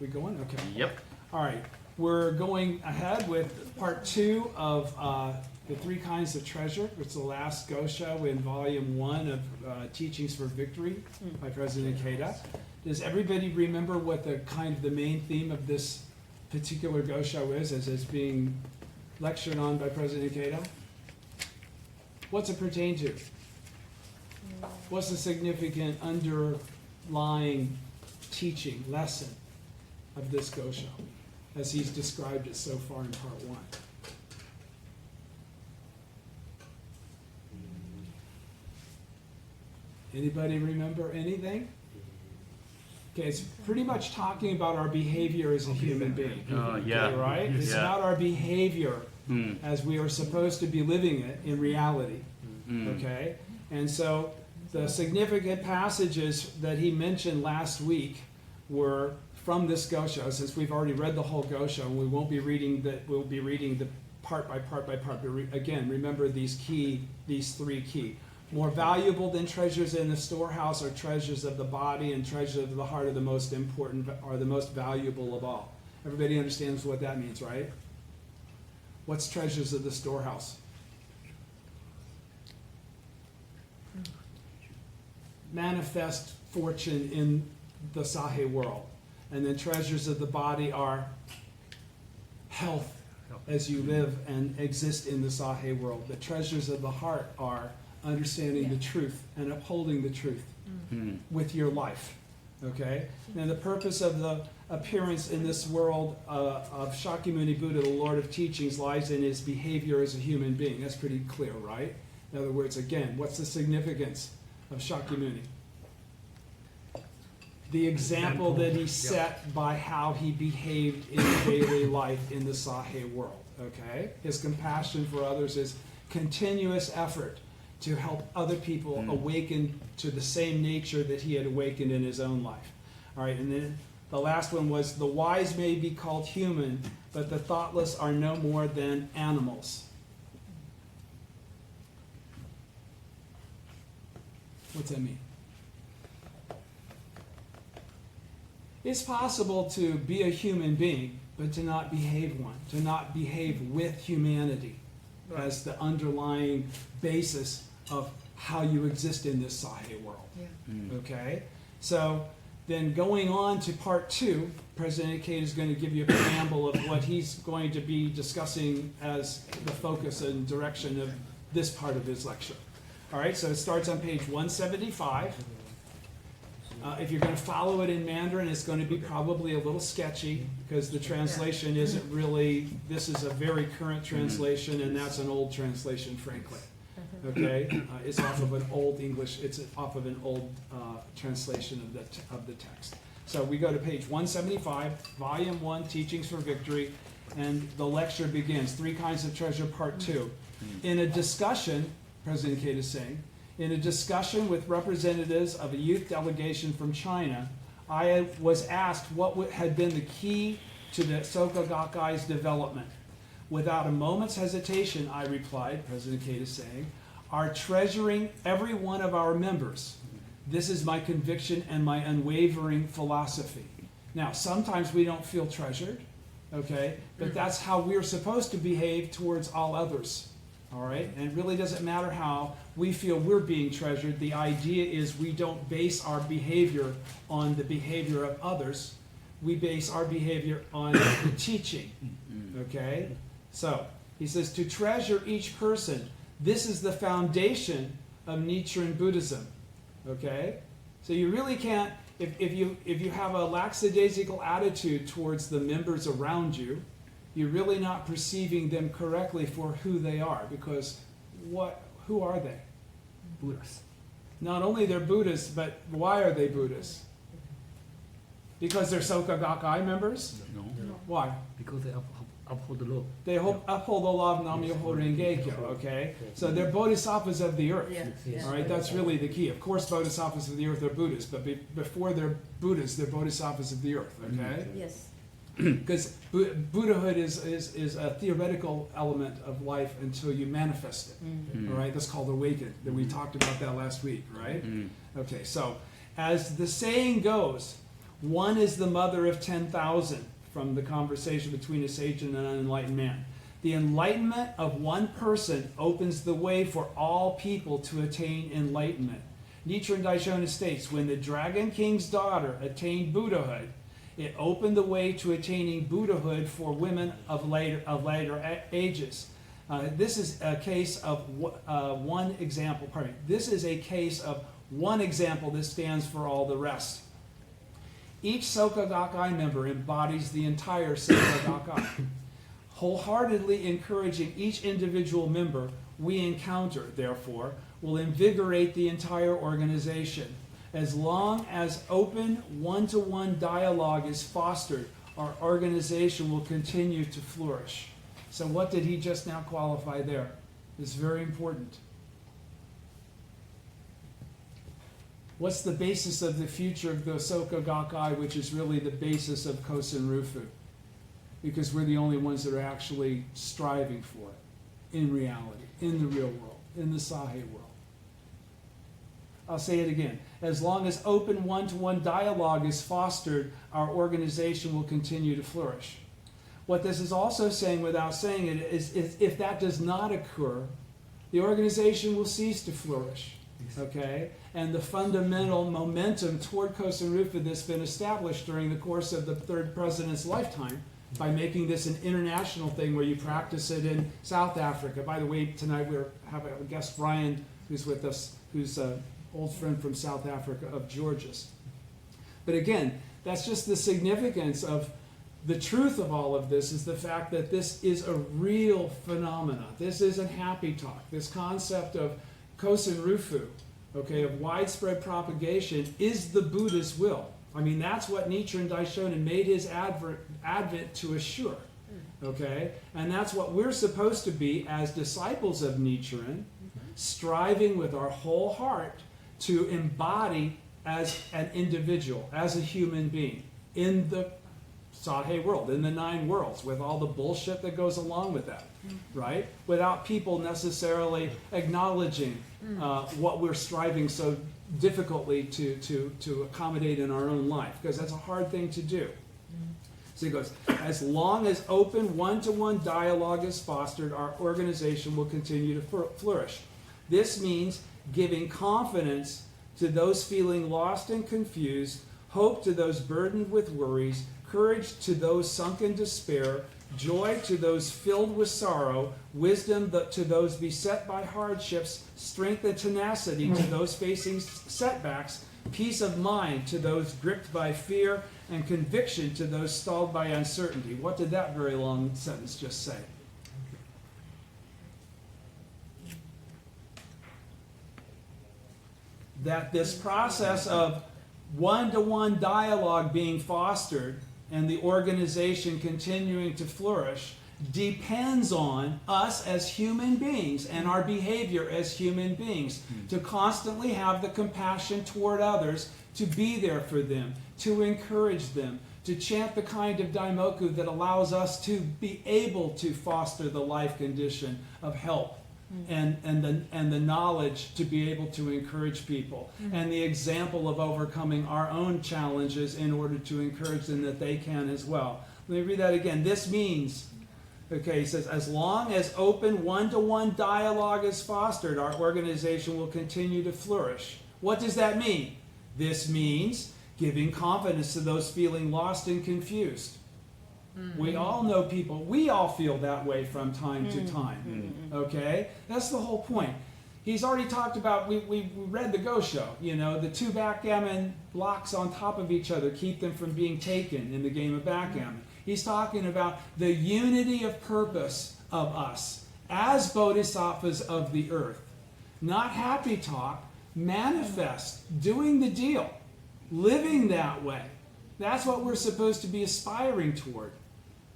We going? Okay. Yep. All right. We're going ahead with part 2 of the 3 kinds of treasure. It's the last Gosho in volume 1 of Teachings for Victory by President Ikeda. Does everybody remember what the main theme of this particular Gosho is as it's being lectured on by President Ikeda? What's it pertain to? What's the significant underlying teaching, lesson of this Gosho as he's described it so far in part 1? Anybody remember anything? Okay, it's pretty much talking about our behavior as a human being. Yeah. Okay, right? It's Yeah. about our behavior as we are supposed to be living it in reality. Okay? And so the significant passages that he mentioned last week were from this Gosho, since we've already read the whole Gosho, and we won't be reading we'll be reading the part by part by part. But again, remember these 3 key. More valuable than treasures in the storehouse are treasures of the body, and treasures of the heart are the most important, are the most valuable of all. Everybody understands what that means, right? What's treasures of the storehouse? Manifest fortune in the Sahe world. And then treasures of the body are health as you live and exist in the Sahe world. The treasures of the heart are understanding the truth and upholding the truth with your life. Okay? And the purpose of the appearance in this world of Shakyamuni Buddha, the Lord of Teachings, lies in his behavior as a human being. That's pretty clear, right? In other words, again, what's the significance of Shakyamuni? The example that he set by how he behaved in daily life in the Sahe world. Okay? His compassion for others is continuous effort to help other people awaken to the same nature that he had awakened in his own life. All right, and then the last one was, the wise may be called human, but the thoughtless are no more than animals. What's that mean? It's possible to be a human being, but to not behave one, to not behave with humanity as the underlying basis of how you exist in this Sahe world. Okay? So then going on to part 2, President Ikeda is going to give you a preamble of what he's going to be discussing as the focus and direction of this part of his lecture. All right, so it starts on page 175. If you're going to follow it in Mandarin, it's going to be probably a little sketchy because the translation isn't really, this is a very current translation and that's an old translation, frankly. Okay, it's off of an old English, it's off of an old translation of the text. So we go to page 175, volume 1, Teachings for Victory, and the lecture begins, 3 kinds of treasure, part 2. In a discussion, President Ikeda is saying, in a discussion with representatives of a youth delegation from China, I was asked what had been the key to the Soka Gakkai's development. Without a moment's hesitation, I replied, President Ikeda is saying, are treasuring every one of our members. This is my conviction and my unwavering philosophy. Now, sometimes we don't feel treasured, okay? But that's how we're supposed to behave towards all others. All right? And it really doesn't matter how we feel we're being treasured. The idea is we don't base our behavior on the behavior of others. We base our behavior on the teaching. Okay? So, he says, to treasure each person, this is the foundation of Nichiren Buddhism. Okay? So you really can't, if you have a lackadaisical attitude towards the members around you, you're really not perceiving them correctly for who they are, because who are they? Buddhists. Not only they're Buddhists, but why are they Buddhists? Because they're Soka Gakkai members? No. Why? Because they uphold the law. They uphold the law of Nam-myoho Renge-kyo, okay? So they're bodhisattvas of the earth. Yes. All right, that's really the key. Of course, bodhisattvas of the earth are Buddhists, but before they're Buddhists, they're bodhisattvas of the earth, okay? Yes. Because Buddhahood is a theoretical element of life until you manifest it. All right, that's called awakened. That we talked about that last week, right? Okay, so as the saying goes, One is the mother of 10,000, from the conversation between a sage and an unenlightened man. The enlightenment of one person opens the way for all people to attain enlightenment. Nichiren Daishonin states, when the Dragon King's daughter attained Buddhahood, it opened the way to attaining Buddhahood for women of later ages. This is a case of one example. Pardon me. This is a case of one example that stands for all the rest. Each Soka Gakkai member embodies the entire Soka Gakkai. Wholeheartedly encouraging each individual member we encounter, therefore, will invigorate the entire organization. As long as open one-to-one dialogue is fostered, our organization will continue to flourish. So what did he just now qualify there? It's very important. What's the basis of the future of the Soka Gakkai, which is really the basis of Kosen Rufu? Because we're the only ones that are actually striving for it in reality, in the real world, in the Sahe world. I'll say it again. As long as open one-to-one dialogue is fostered, our organization will continue to flourish. What this is also saying, without saying it, is if that does not occur, the organization will cease to flourish. Okay? And the fundamental momentum toward Kosen Rufu that's been established during the course of the third president's lifetime, by making this an international thing where you practice it in South Africa. By the way, tonight we have a guest, Brian, who's with us, who's an old friend from South Africa of George's. But again, that's just the significance of the truth of all of this, is the fact that this is a real phenomena. This isn't happy talk. This concept of Kosen Rufu, okay, of widespread propagation, is the Buddha's will. I mean, that's what Nichiren Daishonin made his advent to assure. Okay? And that's what we're supposed to be as disciples of Nichiren, striving with our whole heart to embody as an individual, as a human being, in the Sahe world, in the 9 worlds, with all the bullshit that goes along with that, right? Without people necessarily acknowledging what we're striving so difficultly to accommodate in our own life, because that's a hard thing to do. So he goes, as long as open one-to-one dialogue is fostered, our organization will continue to flourish. This means giving confidence to those feeling lost and confused, hope to those burdened with worries, courage to those sunk in despair, joy to those filled with sorrow, wisdom to those beset by hardships, strength and tenacity to those facing setbacks, peace of mind to those gripped by fear, and conviction to those stalled by uncertainty. What did that very long sentence just say? That this process of one-to-one dialogue being fostered and the organization continuing to flourish depends on us as human beings and our behavior as human beings to constantly have the compassion toward others, to be there for them, to encourage them, to chant the kind of daimoku that allows us to be able to foster the life condition of help and the knowledge to be able to encourage people, and the example of overcoming our own challenges in order to encourage them that they can as well. Let me read that again. This means, okay, he says, as long as open one-to-one dialogue is fostered, our organization will continue to flourish. What does that mean? This means giving confidence to those feeling lost and confused. We all know people, we all feel that way from time to time. Okay? That's the whole point. He's already talked about, we read the Go Show, you know, the 2 backgammon blocks on top of each other keep them from being taken in the game of backgammon. He's talking about the unity of purpose of us as bodhisattvas of the earth. Not happy talk, manifest, doing the deal, living that way. That's what we're supposed to be aspiring toward.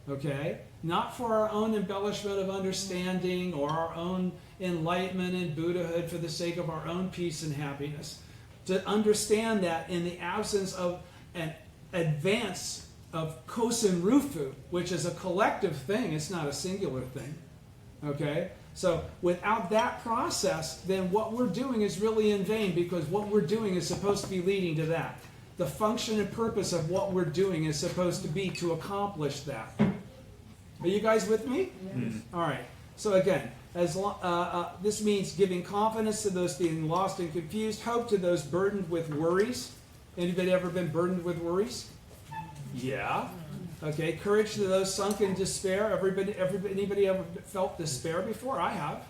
Okay? Not for our own embellishment of understanding or our own enlightenment and Buddhahood for the sake of our own peace and happiness. To understand that in the absence of an advance of Kosen Rufu, which is a collective thing, it's not a singular thing. Okay? So without that process, then what we're doing is really in vain, because what we're doing is supposed to be leading to that. the function and purpose of what we're doing is supposed to be to accomplish that. Are you guys with me? Yes. All right. So again, this means giving confidence to those feeling lost and confused, hope to those burdened with worries. Anybody ever been burdened with worries? Yeah. Okay. Courage to those sunk in despair. Anybody ever felt despair before? I have.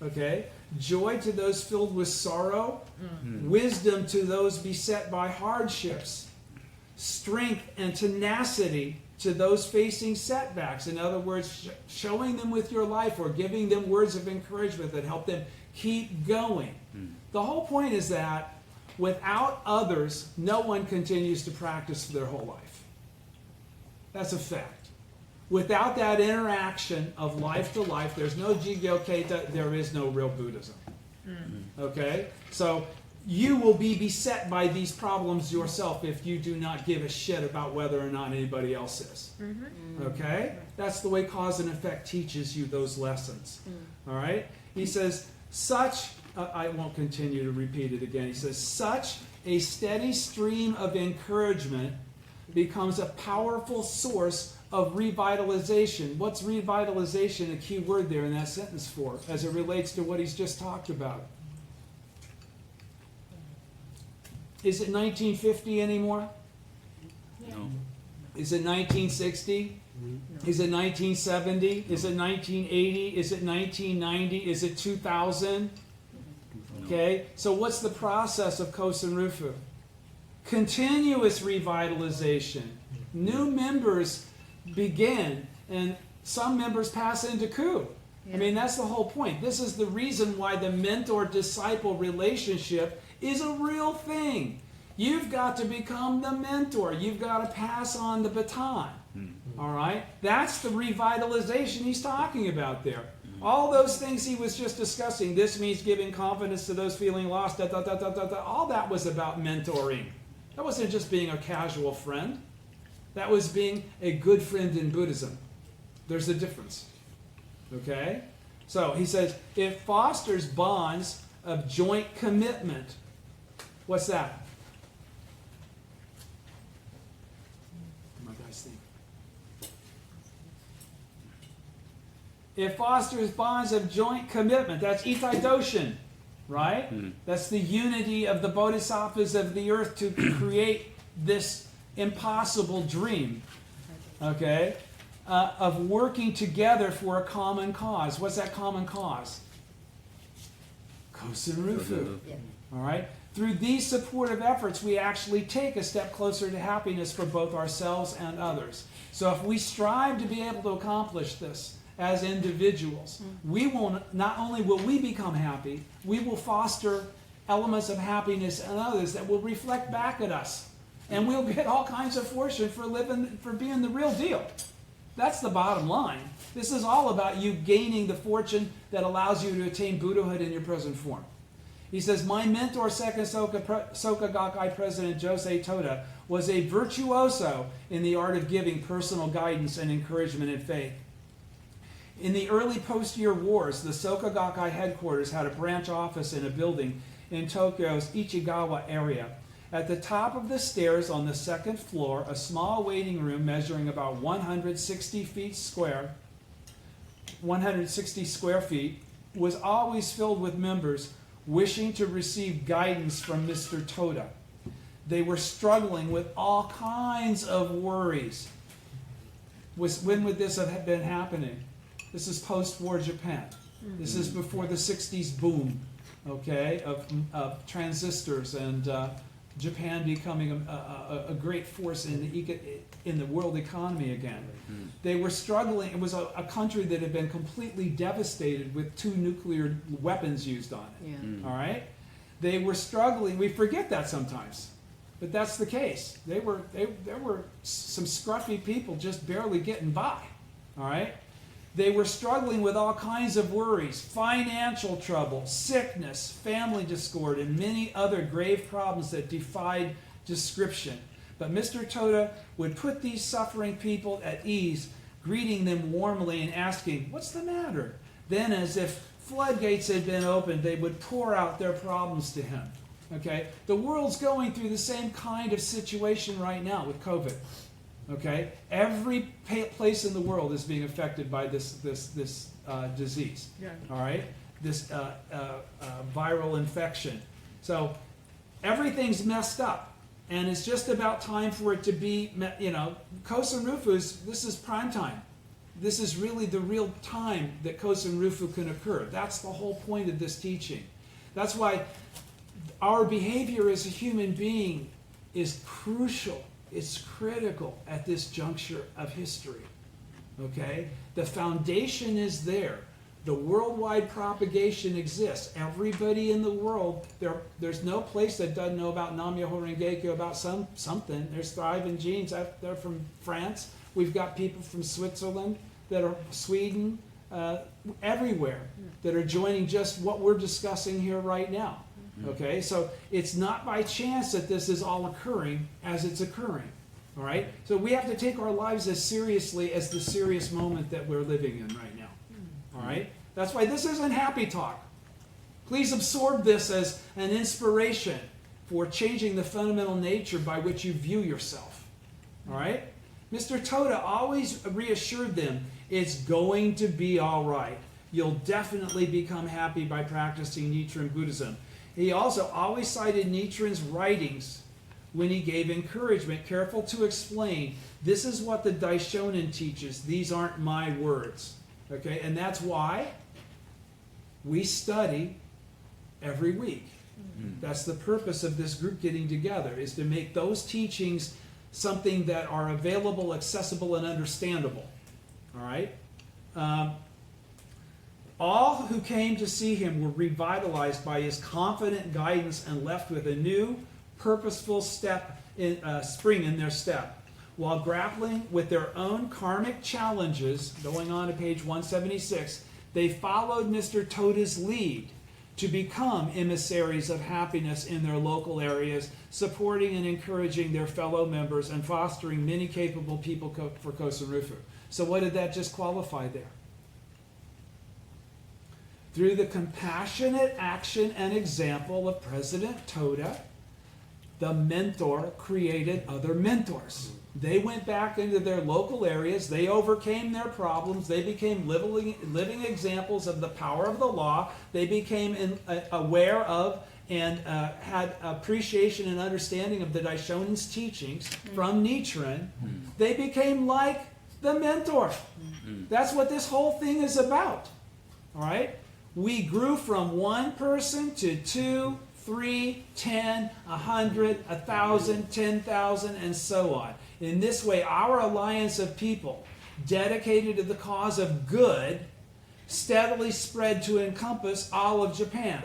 Okay. Joy to those filled with sorrow. Wisdom to those beset by hardships. Strength and tenacity to those facing setbacks. In other words, showing them with your life or giving them words of encouragement that help them keep going. The whole point is that without others, no one continues to practice for their whole life. That's a fact. Without that interaction of life to life, there's no Jigyo Keita, there is no real Buddhism. Okay? So you will be beset by these problems yourself if you do not give a shit about whether or not anybody else is. Okay? That's the way cause and effect teaches you those lessons. All right? He says, I won't continue to repeat it again. He says, such a steady stream of encouragement becomes a powerful source of revitalization. What's revitalization a key word there in that sentence for, as it relates to what he's just talked about? Is it 1950 anymore? No. Is it 1960? Is it 1970? Is it 1980? Is it 1990? Is it 2000? Okay, so what's the process of Kosen Rufu? Continuous revitalization. New members begin, and some members pass into coup. I mean, that's the whole point. This is the reason why the mentor-disciple relationship is a real thing. You've got to become the mentor. You've got to pass on the baton. All right? That's the revitalization he's talking about there. All those things he was just discussing. This means giving confidence to those feeling lost. All that was about mentoring. That wasn't just being a casual friend. That was being a good friend in Buddhism. There's a difference. Okay? So he says, it fosters bonds of joint commitment. What's that? Come on, guys, think. It fosters bonds of joint commitment. That's Itai Doshin, right? That's the unity of the bodhisattvas of the earth to create this impossible dream. Okay? Of working together for a common cause. What's that common cause? Kosen Rufu. All right? Through these supportive efforts, we actually take a step closer to happiness for both ourselves and others. So if we strive to be able to accomplish this as individuals, we will not only will we become happy, we will foster elements of happiness in others that will reflect back at us. And we'll get all kinds of fortune for being the real deal. That's the bottom line. This is all about you gaining the fortune that allows you to attain Buddhahood in your present form. He says, my mentor, second Soka Gakkai President Josei Toda, was a virtuoso in the art of giving personal guidance and encouragement and faith. In the early post-year wars, the Soka Gakkai headquarters had a branch office in a building in Tokyo's Ichigawa area. At the top of the stairs on the second floor, a small waiting room measuring about 160 square feet, was always filled with members wishing to receive guidance from Mr. Toda. They were struggling with all kinds of worries. When would this have been happening? This is post-war Japan. This is before the 60s boom, okay, of transistors and Japan becoming a great force in the world economy again. They were struggling. It was a country that had been completely devastated with 2 nuclear weapons used on it. All right? They were struggling. We forget that sometimes, but that's the case. There were some scruffy people just barely getting by. All right? They were struggling with all kinds of worries, financial trouble, sickness, family discord, and many other grave problems that defied description. But Mr. Toda would put these suffering people at ease, greeting them warmly and asking, "What's the matter?" Then, as if floodgates had been opened, they would pour out their problems to him. Okay? The world's going through the same kind of situation right now with COVID. Okay? Every place in the world is being affected by this disease. Yeah. All right? This viral infection. So everything's messed up. And it's just about time for it to be, Kosen Rufu's, this is prime time. This is really the real time that Kosen Rufu can occur. That's the whole point of this teaching. That's why our behavior as a human being is crucial. It's critical at this juncture of history. Okay? The foundation is there. The worldwide propagation exists. Everybody in the world, there's no place that doesn't know about Nam-myoho Renge-kyo, about something. There's thriving genes. They're from France. We've got people from Switzerland, that are Sweden, everywhere, that are joining just what we're discussing here right now. Okay, so it's not by chance that this is all occurring as it's occurring. All right, so we have to take our lives as seriously as the serious moment that we're living in right now. All right, that's why this isn't happy talk. Please absorb this as an inspiration for changing the fundamental nature by which you view yourself. All right, Mr. Toda always reassured them, it's going to be all right. You'll definitely become happy by practicing Nichiren Buddhism. He also always cited Nichiren's writings when he gave encouragement, careful to explain, this is what the Daishonin teaches. These aren't my words. Okay, and that's why we study every week. That's the purpose of this group getting together, is to make those teachings something that are available, accessible, and understandable. All right? All who came to see him were revitalized by his confident guidance and left with a new, purposeful spring in their step. While grappling with their own karmic challenges, going on to page 176, they followed Mr. Toda's lead to become emissaries of happiness in their local areas, supporting and encouraging their fellow members and fostering many capable people for Kosen Rufu. So what did that just qualify there? Through the compassionate action and example of President Toda, the mentor created other mentors. They went back into their local areas. They overcame their problems. They became living examples of the power of the law. They became aware of and had appreciation and understanding of the Daishonin's teachings from Nichiren. They became like the mentor. That's what this whole thing is about. All right? We grew from one person to 2, 3, 10, 100, 1,000, 10,000, and so on. In this way, our alliance of people dedicated to the cause of good steadily spread to encompass all of Japan,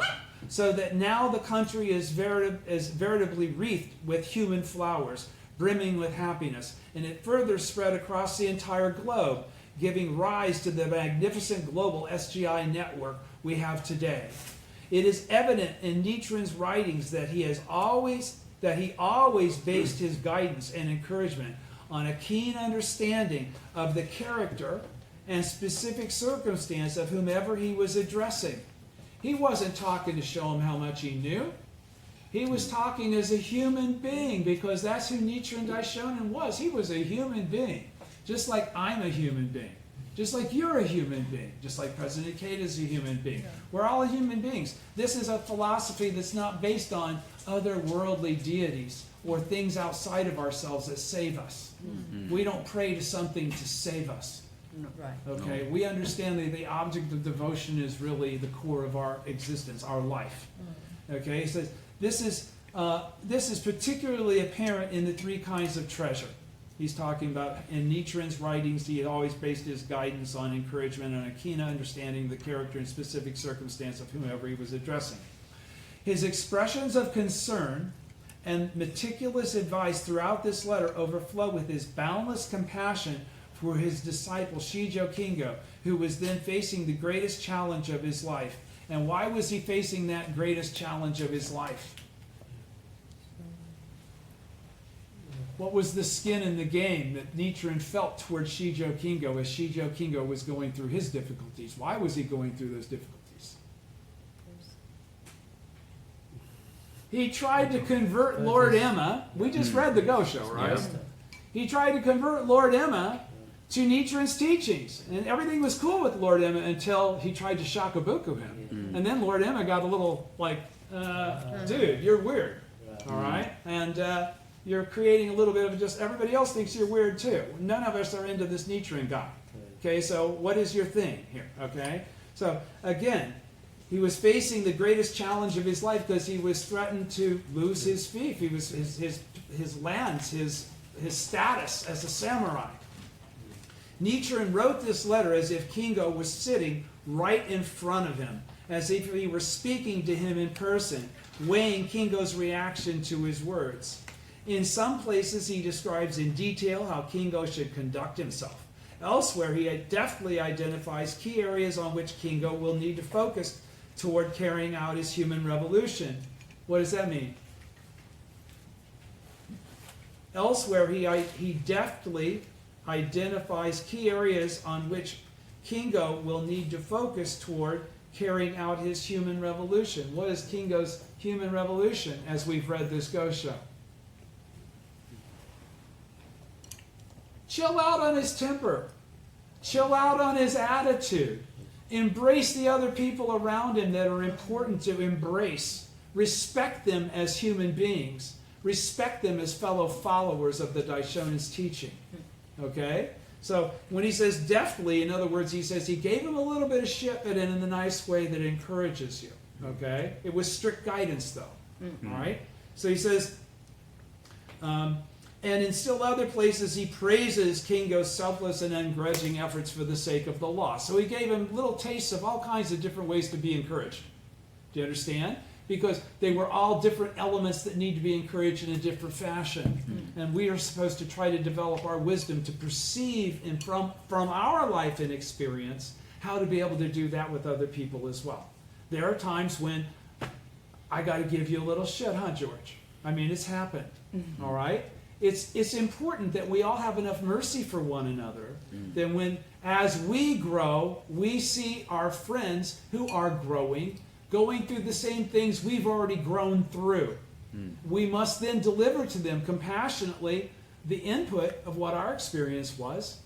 so that now the country is veritably wreathed with human flowers, brimming with happiness, and it further spread across the entire globe, giving rise to the magnificent global SGI network we have today. It is evident in Nichiren's writings that he always based his guidance and encouragement on a keen understanding of the character and specific circumstance of whomever he was addressing. He wasn't talking to show him how much he knew. He was talking as a human being, because that's who Nichiren Daishonin was. He was a human being, just like I'm a human being. Just like you're a human being, just like President Kate is a human being. Yeah. We're all human beings. This is a philosophy that's not based on otherworldly deities or things outside of ourselves that save us. Mm-hmm. We don't pray to something to save us. No, right. Okay? No. We understand that the object of devotion is really the core of our existence, our life. Okay? He says this is particularly apparent in the 3 kinds of treasure. He's talking about, in Nichiren's writings, he had always based his guidance on encouragement and a keen understanding of the character and specific circumstance of whomever he was addressing. His expressions of concern and meticulous advice throughout this letter overflow with his boundless compassion for his disciple Shijo Kingo, who was then facing the greatest challenge of his life. And why was he facing that greatest challenge of his life? What was the skin in the game that Nichiren felt towards Shijo Kingo as Shijo Kingo was going through his difficulties? Why was he going through those difficulties? He tried to convert Lord Emma. We just read the Gosho, right? Yeah. He tried to convert Lord Emma to Nichiren's teachings. And everything was cool with Lord Emma until he tried to shakabuku him. And then Lord Emma got a little like, dude, you're weird. All right? And you're creating a little bit of just, everybody else thinks you're weird too. None of us are into this Nichiren guy. Okay, so what is your thing here? Okay? So again, he was facing the greatest challenge of his life because he was threatened to lose his fief. He was his lands, his status as a samurai. Nichiren wrote this letter as if Kingo was sitting right in front of him, as if he were speaking to him in person, weighing Kingo's reaction to his words. In some places, he describes in detail how Kingo should conduct himself. Elsewhere, he deftly identifies key areas on which Kingo will need to focus toward carrying out his human revolution. What does that mean? Elsewhere, he deftly identifies key areas on which Kingo will need to focus toward carrying out his human revolution. What is Kingo's human revolution as we've read this Gosho? Chill out on his temper. Chill out on his attitude. Embrace the other people around him that are important to embrace. Respect them as human beings. Respect them as fellow followers of the Daishonen's teaching. Okay? So when he says deftly, in other words, he says he gave him a little bit of shit, but in a nice way that encourages you. Okay? It was strict guidance, though. All right? So he says, and in still other places, he praises Kingo's selfless and ungrudging efforts for the sake of the law. So he gave him little tastes of all kinds of different ways to be encouraged. Do you understand? Because they were all different elements that need to be encouraged in a different fashion. And we are supposed to try to develop our wisdom to perceive and from our life and experience how to be able to do that with other people as well. There are times when I got to give you a little shit, huh, George? I mean, it's happened. All right? It's important that we all have enough mercy for one another that when, as we grow, we see our friends who are growing, going through the same things we've already grown through. We must then deliver to them compassionately the input of what our experience was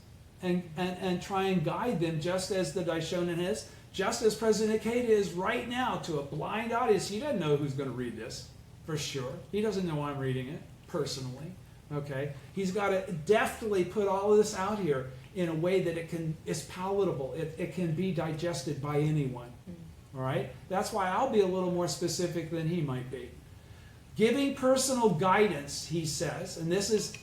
and try and guide them just as the Daishonin is, just as President Ikeda is right now to a blind audience. He doesn't know who's going to read this, for sure. He doesn't know I'm reading it, personally. Okay? He's got to deftly put all of this out here in a way that is palatable. It can be digested by anyone. All right? That's why I'll be a little more specific than he might be. Giving personal guidance, he says, and this is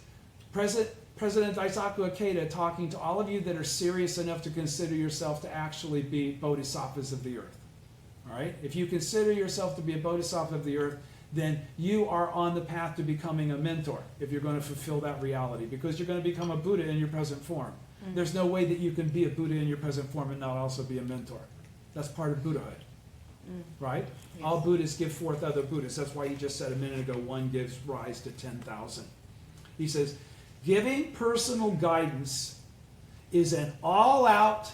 President Daisaku Ikeda talking to all of you that are serious enough to consider yourself to actually be bodhisattvas of the earth. All right? If you consider yourself to be a bodhisattva of the earth, then you are on the path to becoming a mentor if you're going to fulfill that reality, because you're going to become a Buddha in your present form. There's no way that you can be a Buddha in your present form and not also be a mentor. That's part of Buddhahood. Right? Yes. All Buddhists give forth other Buddhists. That's why he just said a minute ago, one gives rise to 10,000. He says, giving personal guidance is an all-out,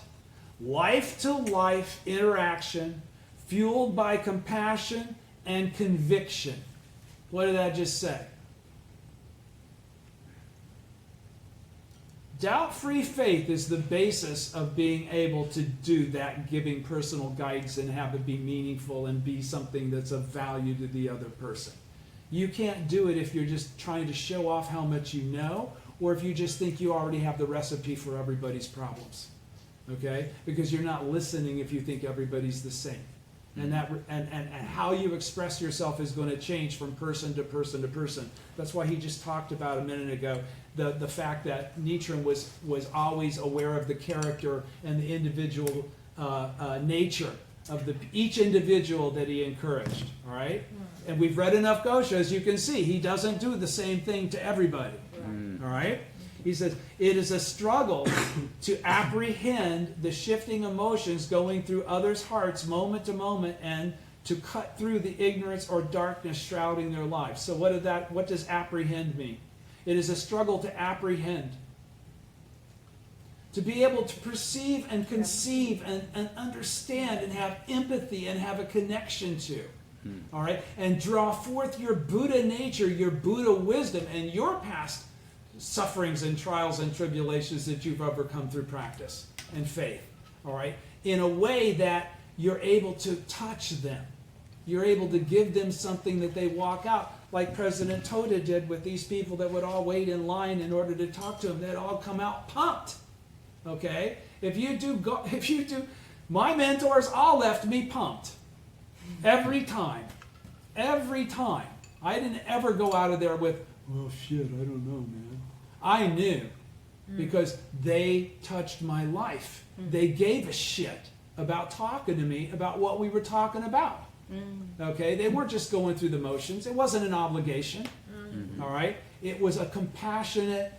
life-to-life interaction fueled by compassion and conviction. What did I just say? Doubt-free faith is the basis of being able to do that, giving personal guidance and have it be meaningful and be something that's of value to the other person. You can't do it if you're just trying to show off how much you know, or if you just think you already have the recipe for everybody's problems. Okay? Because you're not listening if you think everybody's the same. And how you express yourself is going to change from person to person to person. That's why he just talked about a minute ago the fact that Nichiren was always aware of the character and the individual nature of each individual that he encouraged. All right? And we've read enough Goshas, you can see he doesn't do the same thing to everybody. All right? He says, it is a struggle to apprehend the shifting emotions going through others' hearts moment to moment and to cut through the ignorance or darkness shrouding their lives. So what does apprehend mean? It is a struggle to apprehend. To be able to perceive and conceive and understand and have empathy and have a connection to. All right? And draw forth your Buddha nature, your Buddha wisdom, and your past sufferings and trials and tribulations that you've overcome through practice and faith. All right? In a way that you're able to touch them. You're able to give them something that they walk out, like President Toda did with these people that would all wait in line in order to talk to him. They'd all come out pumped. Okay? If you do, my mentors all left me pumped. Every time. Every time. I didn't ever go out of there with, well, shit, I don't know, man. I knew because they touched my life. They gave a shit about talking to me about what we were talking about. Okay? They weren't just going through the motions. It wasn't an obligation. All right? It was a compassionate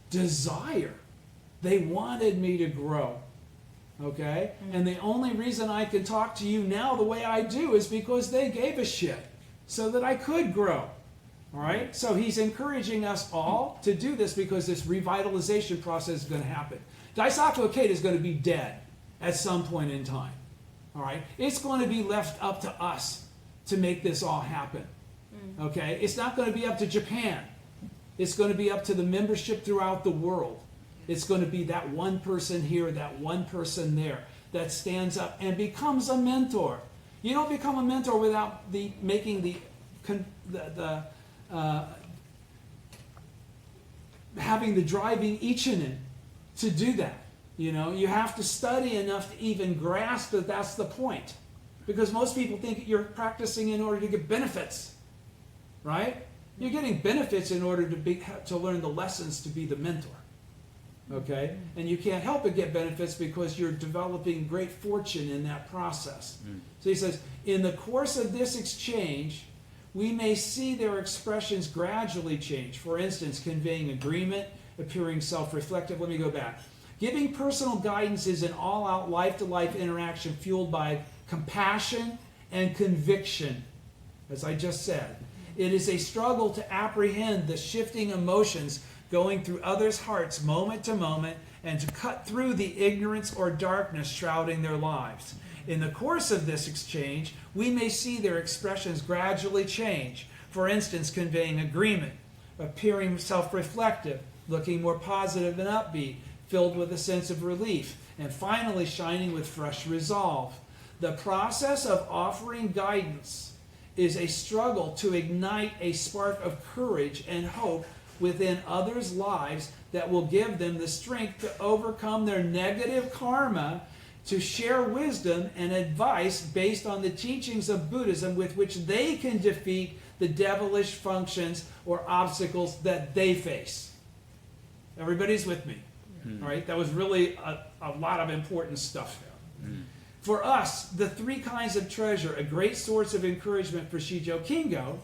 desire. They wanted me to grow. Okay? And the only reason I can talk to you now the way I do is because they gave a shit so that I could grow. All right? So he's encouraging us all to do this because this revitalization process is going to happen. Daisaku Ikeda is going to be dead at some point in time. All right? It's going to be left up to us to make this all happen. Okay? It's not going to be up to Japan. It's going to be up to the membership throughout the world. It's going to be that one person here, that one person there that stands up and becomes a mentor. You don't become a mentor without having the driving ichinen to do that. You know, you have to study enough to even grasp that that's the point. Because most people think you're practicing in order to get benefits. Right? You're getting benefits in order to learn the lessons to be the mentor. Okay? And you can't help but get benefits because you're developing great fortune in that process. So he says, in the course of this exchange, we may see their expressions gradually change. For instance, conveying agreement, appearing self-reflective. Let me go back. Giving personal guidance is an all-out life-to-life interaction fueled by compassion and conviction, as I just said. It is a struggle to apprehend the shifting emotions going through others' hearts moment to moment and to cut through the ignorance or darkness shrouding their lives. In the course of this exchange, we may see their expressions gradually change. For instance, conveying agreement, appearing self-reflective, looking more positive and upbeat, filled with a sense of relief, and finally shining with fresh resolve. The process of offering guidance is a struggle to ignite a spark of courage and hope within others' lives that will give them the strength to overcome their negative karma, to share wisdom and advice based on the teachings of Buddhism with which they can defeat the devilish functions or obstacles that they face. Everybody's with me? All right? That was really a lot of important stuff there. For us, the three kinds of treasure, a great source of encouragement for Shijo Kingo,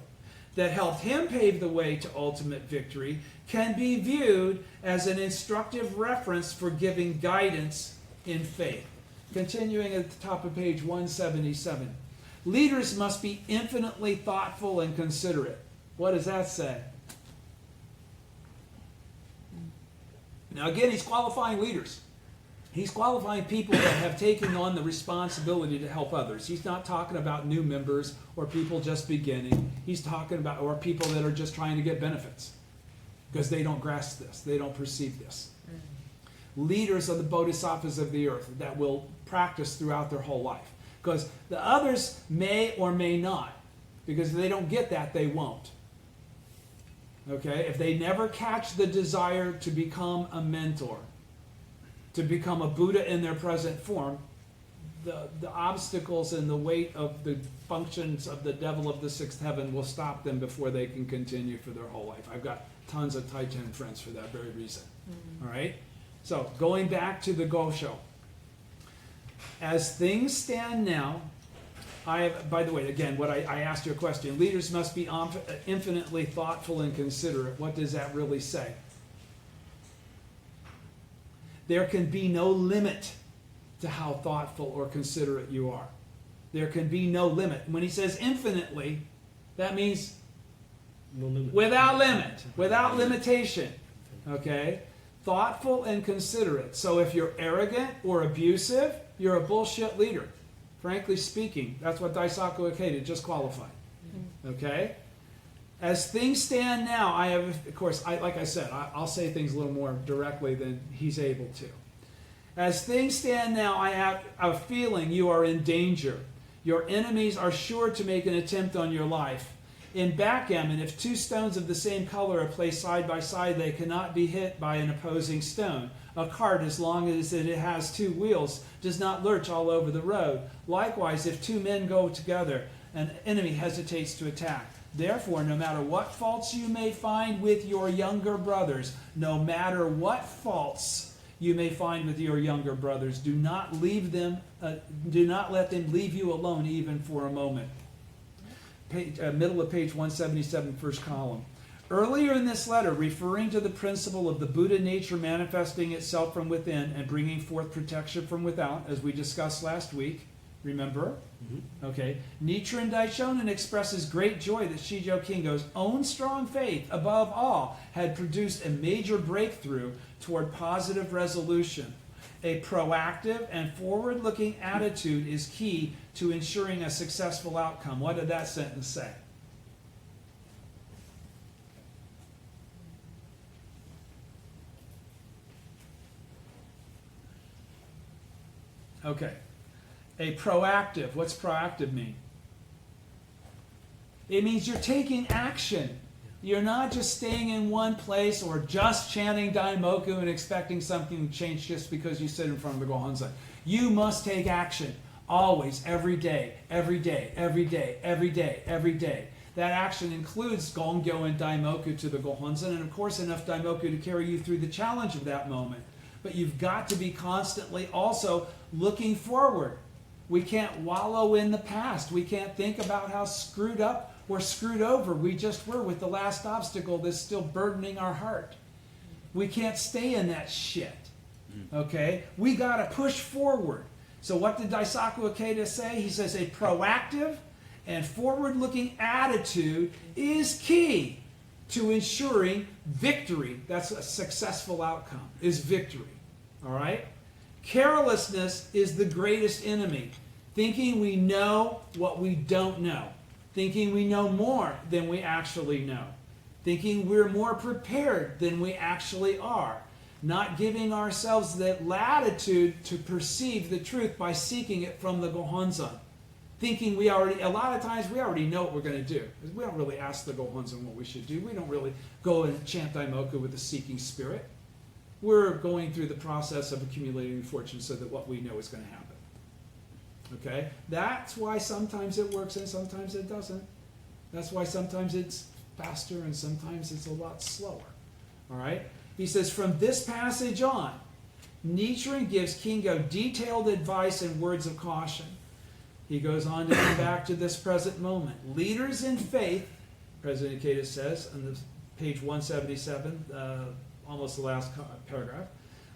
that helped him pave the way to ultimate victory, can be viewed as an instructive reference for giving guidance in faith. Continuing at the top of page 177. Leaders must be infinitely thoughtful and considerate. What does that say? Now again, he's qualifying leaders. He's qualifying people that have taken on the responsibility to help others. He's not talking about new members or people just beginning. He's talking about, or people that are just trying to get benefits because they don't grasp this. They don't perceive this. Leaders are the bodhisattvas of the earth that will practice throughout their whole life. Because the others may or may not. Because if they don't get that, they won't. Okay? If they never catch the desire to become a mentor, to become a Buddha in their present form, the obstacles and the weight of the functions of the devil of the sixth heaven will stop them before they can continue for their whole life. I've got tons of Taiten friends for that very reason. All right? So, going back to the Gosho. As things stand now, by the way, again, what I asked you a question. Leaders must be infinitely thoughtful and considerate. What does that really say? There can be no limit to how thoughtful or considerate you are. There can be no limit. When he says infinitely, that means No limit. without limit, without limitation. Okay? Thoughtful and considerate. So if you're arrogant or abusive, you're a bullshit leader. Frankly speaking, that's what Daisaku Ikeda just qualified. Okay? As things stand now, I have, of course, like I said, I'll say things a little more directly than he's able to. As things stand now, I have a feeling you are in danger. Your enemies are sure to make an attempt on your life. In backgammon, if two stones of the same color are placed side by side, they cannot be hit by an opposing stone. A cart, as long as it has two wheels, does not lurch all over the road. Likewise, if two men go together, an enemy hesitates to attack. Therefore, no matter what faults you may find with your younger brothers, no matter what faults you may find with your younger brothers, do not let them leave you alone even for a moment. Middle of page 177, first column. Earlier in this letter, referring to the principle of the Buddha nature manifesting itself from within and bringing forth protection from without, as we discussed last week, remember? Mm-hmm. Okay. Nichiren Daishonin expresses great joy that Shijo Kingo's own strong faith, above all, had produced a major breakthrough toward positive resolution. A proactive and forward-looking attitude is key to ensuring a successful outcome. What did that sentence say? Okay. A proactive. What's proactive mean? It means you're taking action. You're not just staying in one place or just chanting Daimoku and expecting something to change just because you sit in front of the Gohonzon. You must take action. Always, every day, every day, every day, every day, every day. That action includes Gongyo and Daimoku to the Gohonzon, and of course enough Daimoku to carry you through the challenge of that moment. But you've got to be constantly also looking forward. We can't wallow in the past. We can't think about how screwed up or screwed over we just were with the last obstacle that's still burdening our heart. We can't stay in that shit. Okay? We got to push forward. So what did Daisaku Ikeda say? He says a proactive and forward-looking attitude is key to ensuring victory. That's a successful outcome, is victory. All right? Carelessness is the greatest enemy. Thinking we know what we don't know. Thinking we know more than we actually know. Thinking we're more prepared than we actually are. Not giving ourselves that latitude to perceive the truth by seeking it from the Gohonzon. Thinking a lot of times we already know what we're going to do. We don't really ask the Gohonzon what we should do. We don't really go and chant Daimoku with a seeking spirit. We're going through the process of accumulating fortune so that what we know is going to happen. Okay? That's why sometimes it works and sometimes it doesn't. That's why sometimes it's faster and sometimes it's a lot slower. All right? He says, from this passage on, Nichiren gives Kingo detailed advice and words of caution. He goes on to come back to this present moment. Leaders in faith, President Ikeda says on page 177, almost the last paragraph,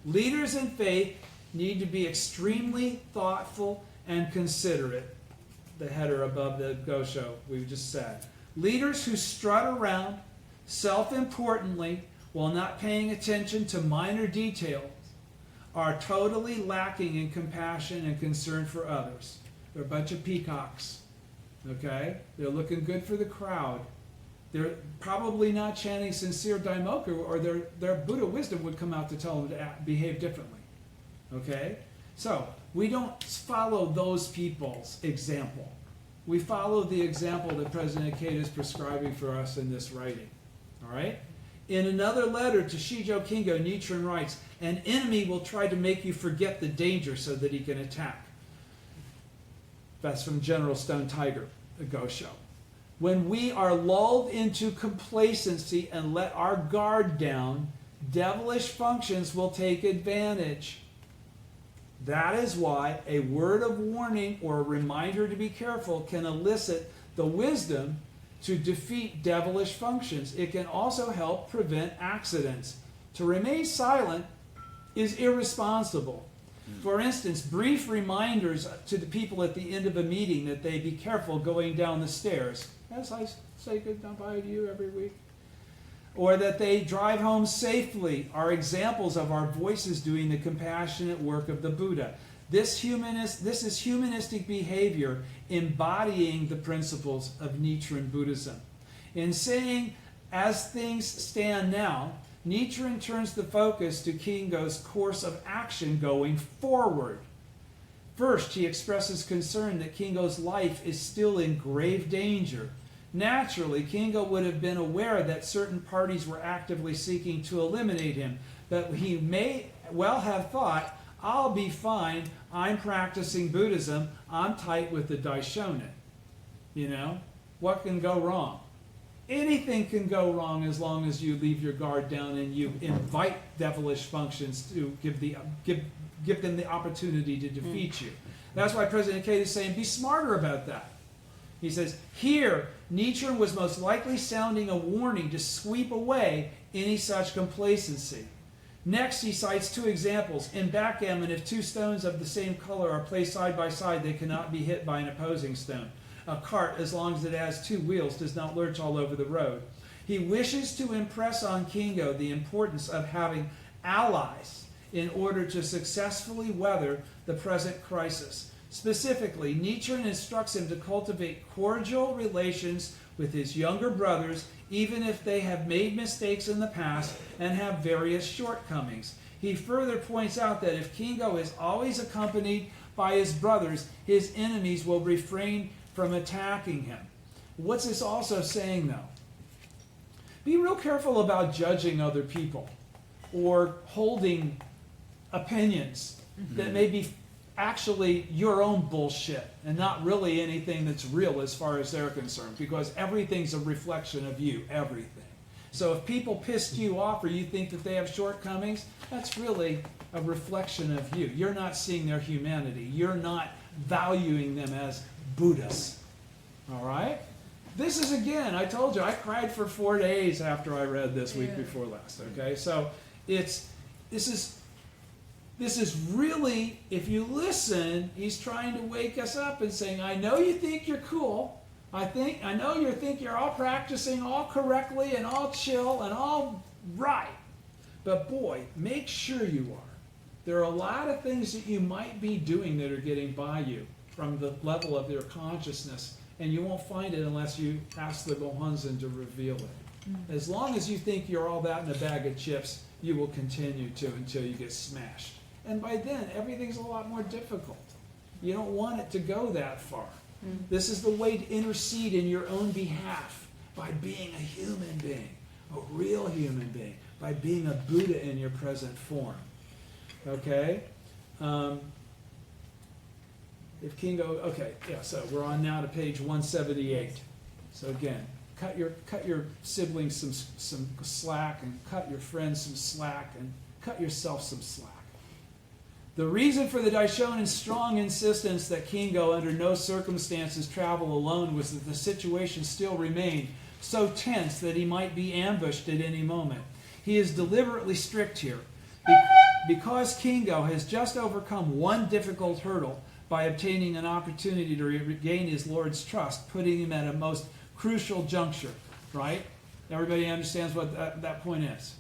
leaders in faith need to be extremely thoughtful and considerate. The header above the Gosho we've just said. Leaders who strut around self-importantly while not paying attention to minor details are totally lacking in compassion and concern for others. They're a bunch of peacocks. Okay? They're looking good for the crowd. They're probably not chanting sincere Daimoku, or their Buddha wisdom would come out to tell them to behave differently. Okay? So, we don't follow those people's example. We follow the example that President Ikeda is prescribing for us in this writing. All right? In another letter to Shijo Kingo, Nichiren writes, an enemy will try to make you forget the danger so that he can attack. That's from General Stone Tiger, the Gosho. When we are lulled into complacency and let our guard down, devilish functions will take advantage. That is why a word of warning or a reminder to be careful can elicit the wisdom to defeat devilish functions. It can also help prevent accidents. To remain silent is irresponsible. For instance, brief reminders to the people at the end of a meeting that they be careful going down the stairs, as I say goodbye to you every week, or that they drive home safely, are examples of our voices doing the compassionate work of the Buddha. This is humanistic behavior embodying the principles of Nichiren Buddhism. In saying, as things stand now, Nichiren turns the focus to Kingo's course of action going forward. First, he expresses concern that Kingo's life is still in grave danger. Naturally, Kingo would have been aware that certain parties were actively seeking to eliminate him, but he may well have thought, I'll be fine, I'm practicing Buddhism, I'm tight with the Daishonin. You know, what can go wrong? Anything can go wrong as long as you leave your guard down and you invite devilish functions to give them the opportunity to defeat you. That's why President Kate is saying, be smarter about that. He says, here, Nichiren was most likely sounding a warning to sweep away any such complacency. Next, he cites two examples. In backgammon, if two stones of the same color are placed side by side, they cannot be hit by an opposing stone. A cart, as long as it has two wheels, does not lurch all over the road. He wishes to impress on Kingo the importance of having allies in order to successfully weather the present crisis. Specifically, Nichiren instructs him to cultivate cordial relations with his younger brothers, even if they have made mistakes in the past and have various shortcomings. He further points out that if Kingo is always accompanied by his brothers, his enemies will refrain from attacking him. What's this also saying, though? Be real careful about judging other people or holding opinions that may be actually your own bullshit and not really anything that's real as far as they're concerned, because everything's a reflection of you, everything. So if people pissed you off or you think that they have shortcomings, that's really a reflection of you. You're not seeing their humanity. You're not valuing them as Buddhists. All right? This is, again, I told you, I cried for 4 days after I read this week before last. Okay? So this is really, if you listen, he's trying to wake us up and saying, I know you think you're cool. I know you think you're all practicing all correctly and all chill and all right. But boy, make sure you are. There are a lot of things that you might be doing that are getting by you from the level of your consciousness, and you won't find it unless you ask the Gohonzon to reveal it. As long as you think you're all that in a bag of chips, you will continue to until you get smashed. And by then, everything's a lot more difficult. You don't want it to go that far. This is the way to intercede in your own behalf, by being a human being, a real human being, by being a Buddha in your present form. Okay? If Kingo, okay, yeah, so we're on now to page 178. So again, cut your siblings some slack, and cut your friends some slack, and cut yourself some slack. The reason for the Daishonin's strong insistence that Kingo under no circumstances travel alone was that the situation still remained so tense that he might be ambushed at any moment. He is deliberately strict here. Because Kingo has just overcome one difficult hurdle by obtaining an opportunity to regain his Lord's trust, putting him at a most crucial juncture, right? Everybody understands what that point is.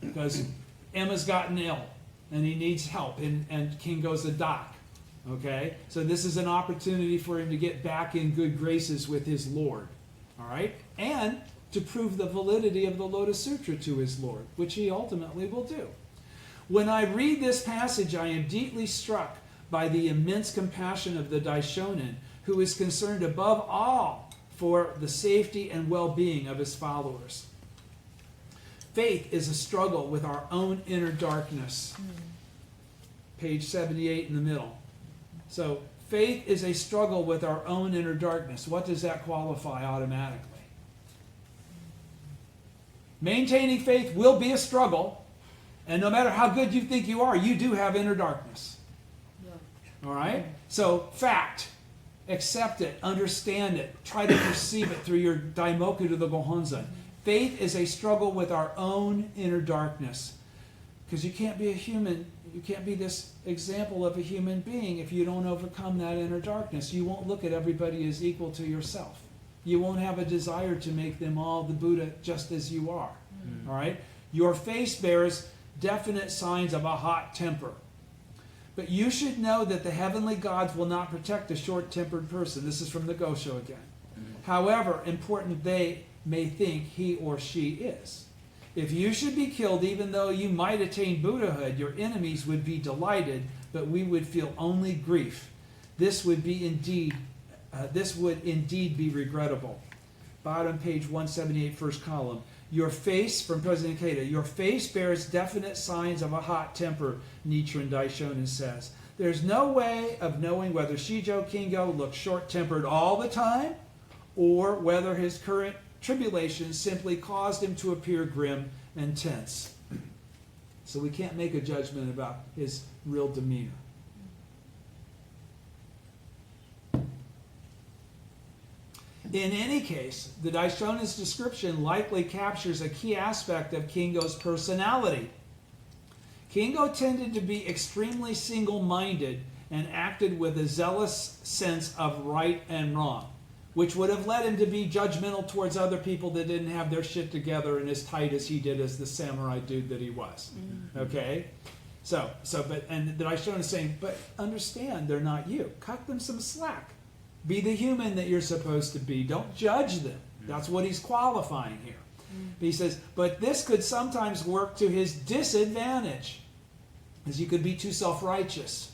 Because Emma's gotten ill, and he needs help, and Kingo's a doc, okay? So this is an opportunity for him to get back in good graces with his Lord, all right? And to prove the validity of the Lotus Sutra to his Lord, which he ultimately will do. When I read this passage, I am deeply struck by the immense compassion of the Daishonin, who is concerned above all for the safety and well-being of his followers. Faith is a struggle with our own inner darkness. Page 78 in the middle. So, faith is a struggle with our own inner darkness. What does that qualify automatically? Maintaining faith will be a struggle, and no matter how good you think you are, you do have inner darkness. All right? So, fact. Accept it. Understand it. Try to perceive it through your daimoku to the Gohonzon. Faith is a struggle with our own inner darkness. Because you can't be a human, you can't be this example of a human being if you don't overcome that inner darkness. You won't look at everybody as equal to yourself. You won't have a desire to make them all the Buddha just as you are. All right? Your face bears definite signs of a hot temper. But you should know that the heavenly gods will not protect a short-tempered person. This is from the Gosho again. However important they may think he or she is. If you should be killed, even though you might attain Buddhahood, your enemies would be delighted, but we would feel only grief. This would indeed be regrettable. Bottom page 178, first column. Your face, from President Keita, your face bears definite signs of a hot temper, Nichiren Daishonin says. There's no way of knowing whether Shijo Kingo looks short-tempered all the time, or whether his current tribulation simply caused him to appear grim and tense. So we can't make a judgment about his real demeanor. In any case, the Daishonin's description likely captures a key aspect of Kingo's personality. Kingo tended to be extremely single-minded and acted with a zealous sense of right and wrong, which would have led him to be judgmental towards other people that didn't have their shit together and as tight as he did as the samurai dude that he was. Okay? And the Daishonin is saying, but understand, they're not you. Cut them some slack. Be the human that you're supposed to be. Don't judge them. That's what he's qualifying here. But he says, but this could sometimes work to his disadvantage, as you could be too self-righteous.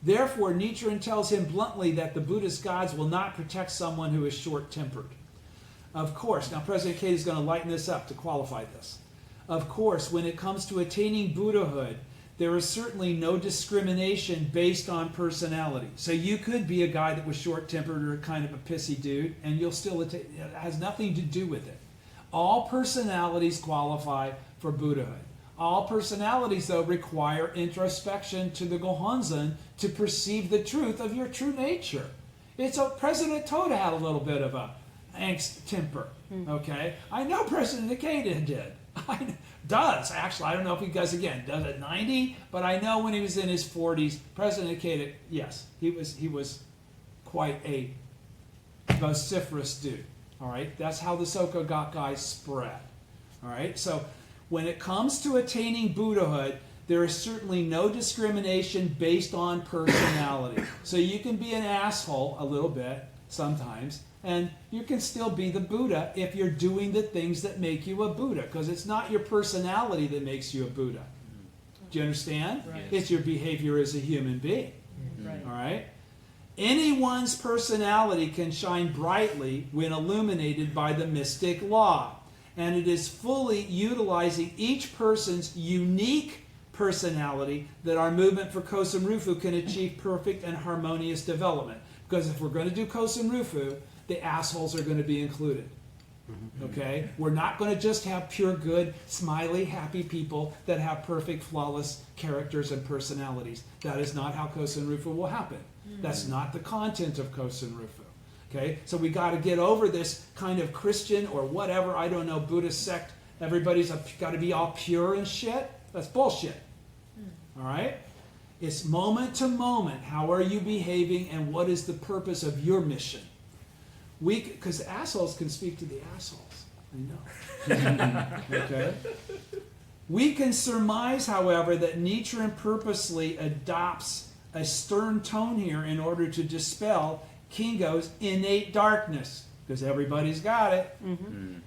Therefore, Nichiren tells him bluntly that the Buddhist gods will not protect someone who is short-tempered. Of course, now President Keita is going to lighten this up to qualify this. Of course, when it comes to attaining Buddhahood, there is certainly no discrimination based on personality. So you could be a guy that was short-tempered or kind of a pissy dude, and you'll still attain. It has nothing to do with it. All personalities qualify for Buddhahood. All personalities, though, require introspection to the Gohonzon to perceive the truth of your true nature. President Toda had a little bit of a angst temper, okay? I know President Ikeda did. Does, actually. I don't know if he does again. Does at 90? But I know when he was in his 40s, President Ikeda, yes, he was quite a vociferous dude. All right? That's how the Soka Gakkai spread. All right? So when it comes to attaining Buddhahood, there is certainly no discrimination based on personality. So you can be an asshole a little bit sometimes, and you can still be the Buddha if you're doing the things that make you a Buddha, because it's not your personality that makes you a Buddha. Do you understand? Right. It's your behavior as a human being. Right. All right? Anyone's personality can shine brightly when illuminated by the mystic law, and it is fully utilizing each person's unique personality that our movement for Kosen Rufu can achieve perfect and harmonious development. Because if we're going to do Kosen Rufu, the assholes are going to be included. Okay? We're not going to just have pure good, smiley, happy people that have perfect, flawless characters and personalities. That is not how Kosen Rufu will happen. That's not the content of Kosen Rufu. Okay? So we got to get over this kind of Christian or whatever, I don't know, Buddhist sect. Everybody's got to be all pure and shit. That's bullshit. All right? It's moment to moment. How are you behaving and what is the purpose of your mission? Because assholes can speak to the assholes. I know. Okay? We can surmise, however, that Nichiren purposely adopts a stern tone here in order to dispel Kingo's innate darkness. Because everybody's got it.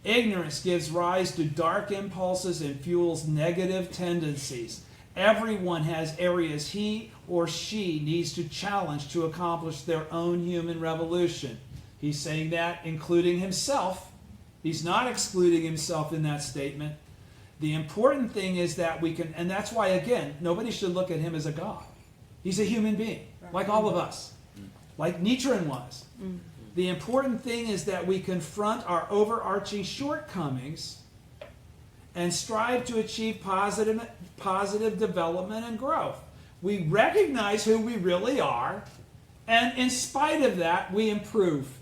Ignorance gives rise to dark impulses and fuels negative tendencies. Everyone has areas he or she needs to challenge to accomplish their own human revolution. He's saying that, including himself. He's not excluding himself in that statement. The important thing is that we can, and that's why, again, nobody should look at him as a god. He's a human being, like all of us, like Nichiren was. The important thing is that we confront our overarching shortcomings and strive to achieve positive development and growth. We recognize who we really are, and in spite of that, we improve.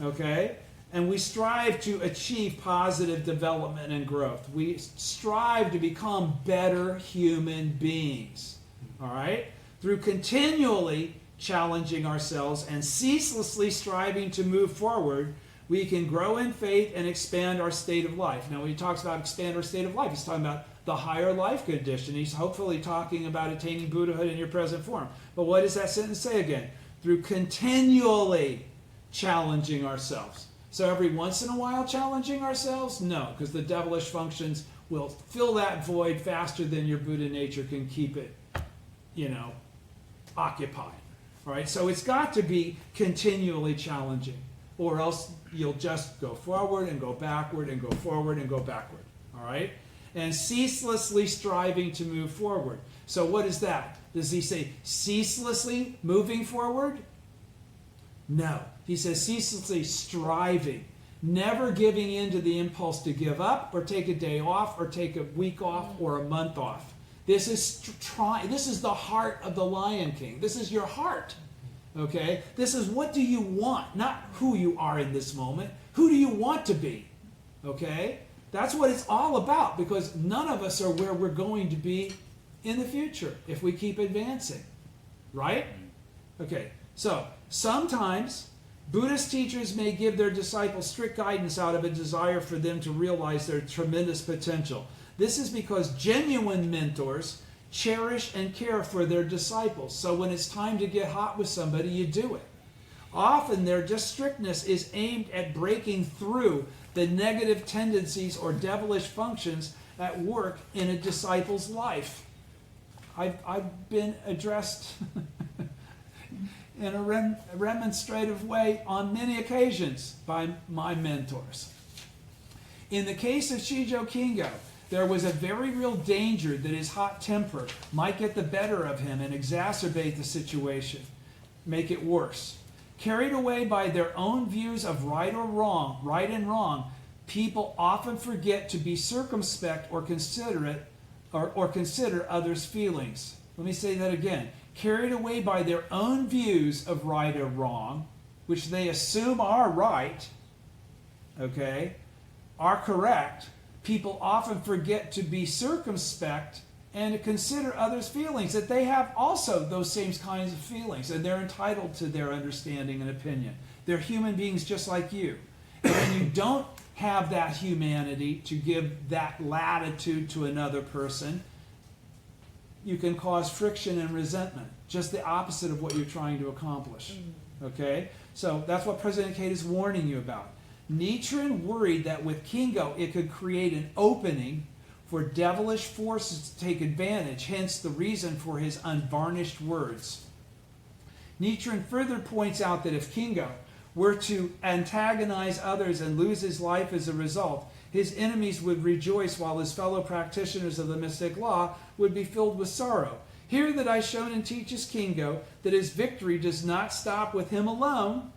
Okay? And we strive to achieve positive development and growth. We strive to become better human beings. All right? Through continually challenging ourselves and ceaselessly striving to move forward, we can grow in faith and expand our state of life. Now, when he talks about expand our state of life, he's talking about the higher life condition. He's hopefully talking about attaining Buddhahood in your present form. But what does that sentence say again? Through continually challenging ourselves. So every once in a while challenging ourselves? No, because the devilish functions will fill that void faster than your Buddha nature can keep it, occupied. All right? So it's got to be continually challenging, or else you'll just go forward and go backward and go forward and go backward. All right? And ceaselessly striving to move forward. So what is that? Does he say ceaselessly moving forward? No. He says ceaselessly striving, never giving in to the impulse to give up or take a day off or take a week off or a month off. This is the heart of the Lion King. This is your heart. Okay? This is what do you want, not who you are in this moment. Who do you want to be? Okay? That's what it's all about, because none of us are where we're going to be in the future if we keep advancing. Right? Okay. So, sometimes Buddhist teachers may give their disciples strict guidance out of a desire for them to realize their tremendous potential. This is because genuine mentors cherish and care for their disciples. So when it's time to get hot with somebody, you do it. Often their just strictness is aimed at breaking through the negative tendencies or devilish functions at work in a disciple's life. I've been addressed in a remonstrative way on many occasions by my mentors. In the case of Shijo Kingo, there was a very real danger that his hot temper might get the better of him and exacerbate the situation, make it worse. Carried away by their own views of right and wrong, people often forget to be circumspect or considerate or consider others' feelings. Let me say that again. Carried away by their own views of right or wrong, which they assume are right, are correct, people often forget to be circumspect and to consider others' feelings, that they have also those same kinds of feelings, and they're entitled to their understanding and opinion. They're human beings just like you. And when you don't have that humanity to give that latitude to another person, you can cause friction and resentment, just the opposite of what you're trying to accomplish. Okay? So that's what President Kate is warning you about. Nichiren worried that with Kingo it could create an opening for devilish forces to take advantage, hence the reason for his unvarnished words. Nichiren further points out that if Kingo were to antagonize others and lose his life as a result, his enemies would rejoice while his fellow practitioners of the mystic law would be filled with sorrow. Here that Daishonin teaches Kingo that his victory does not stop with him alone,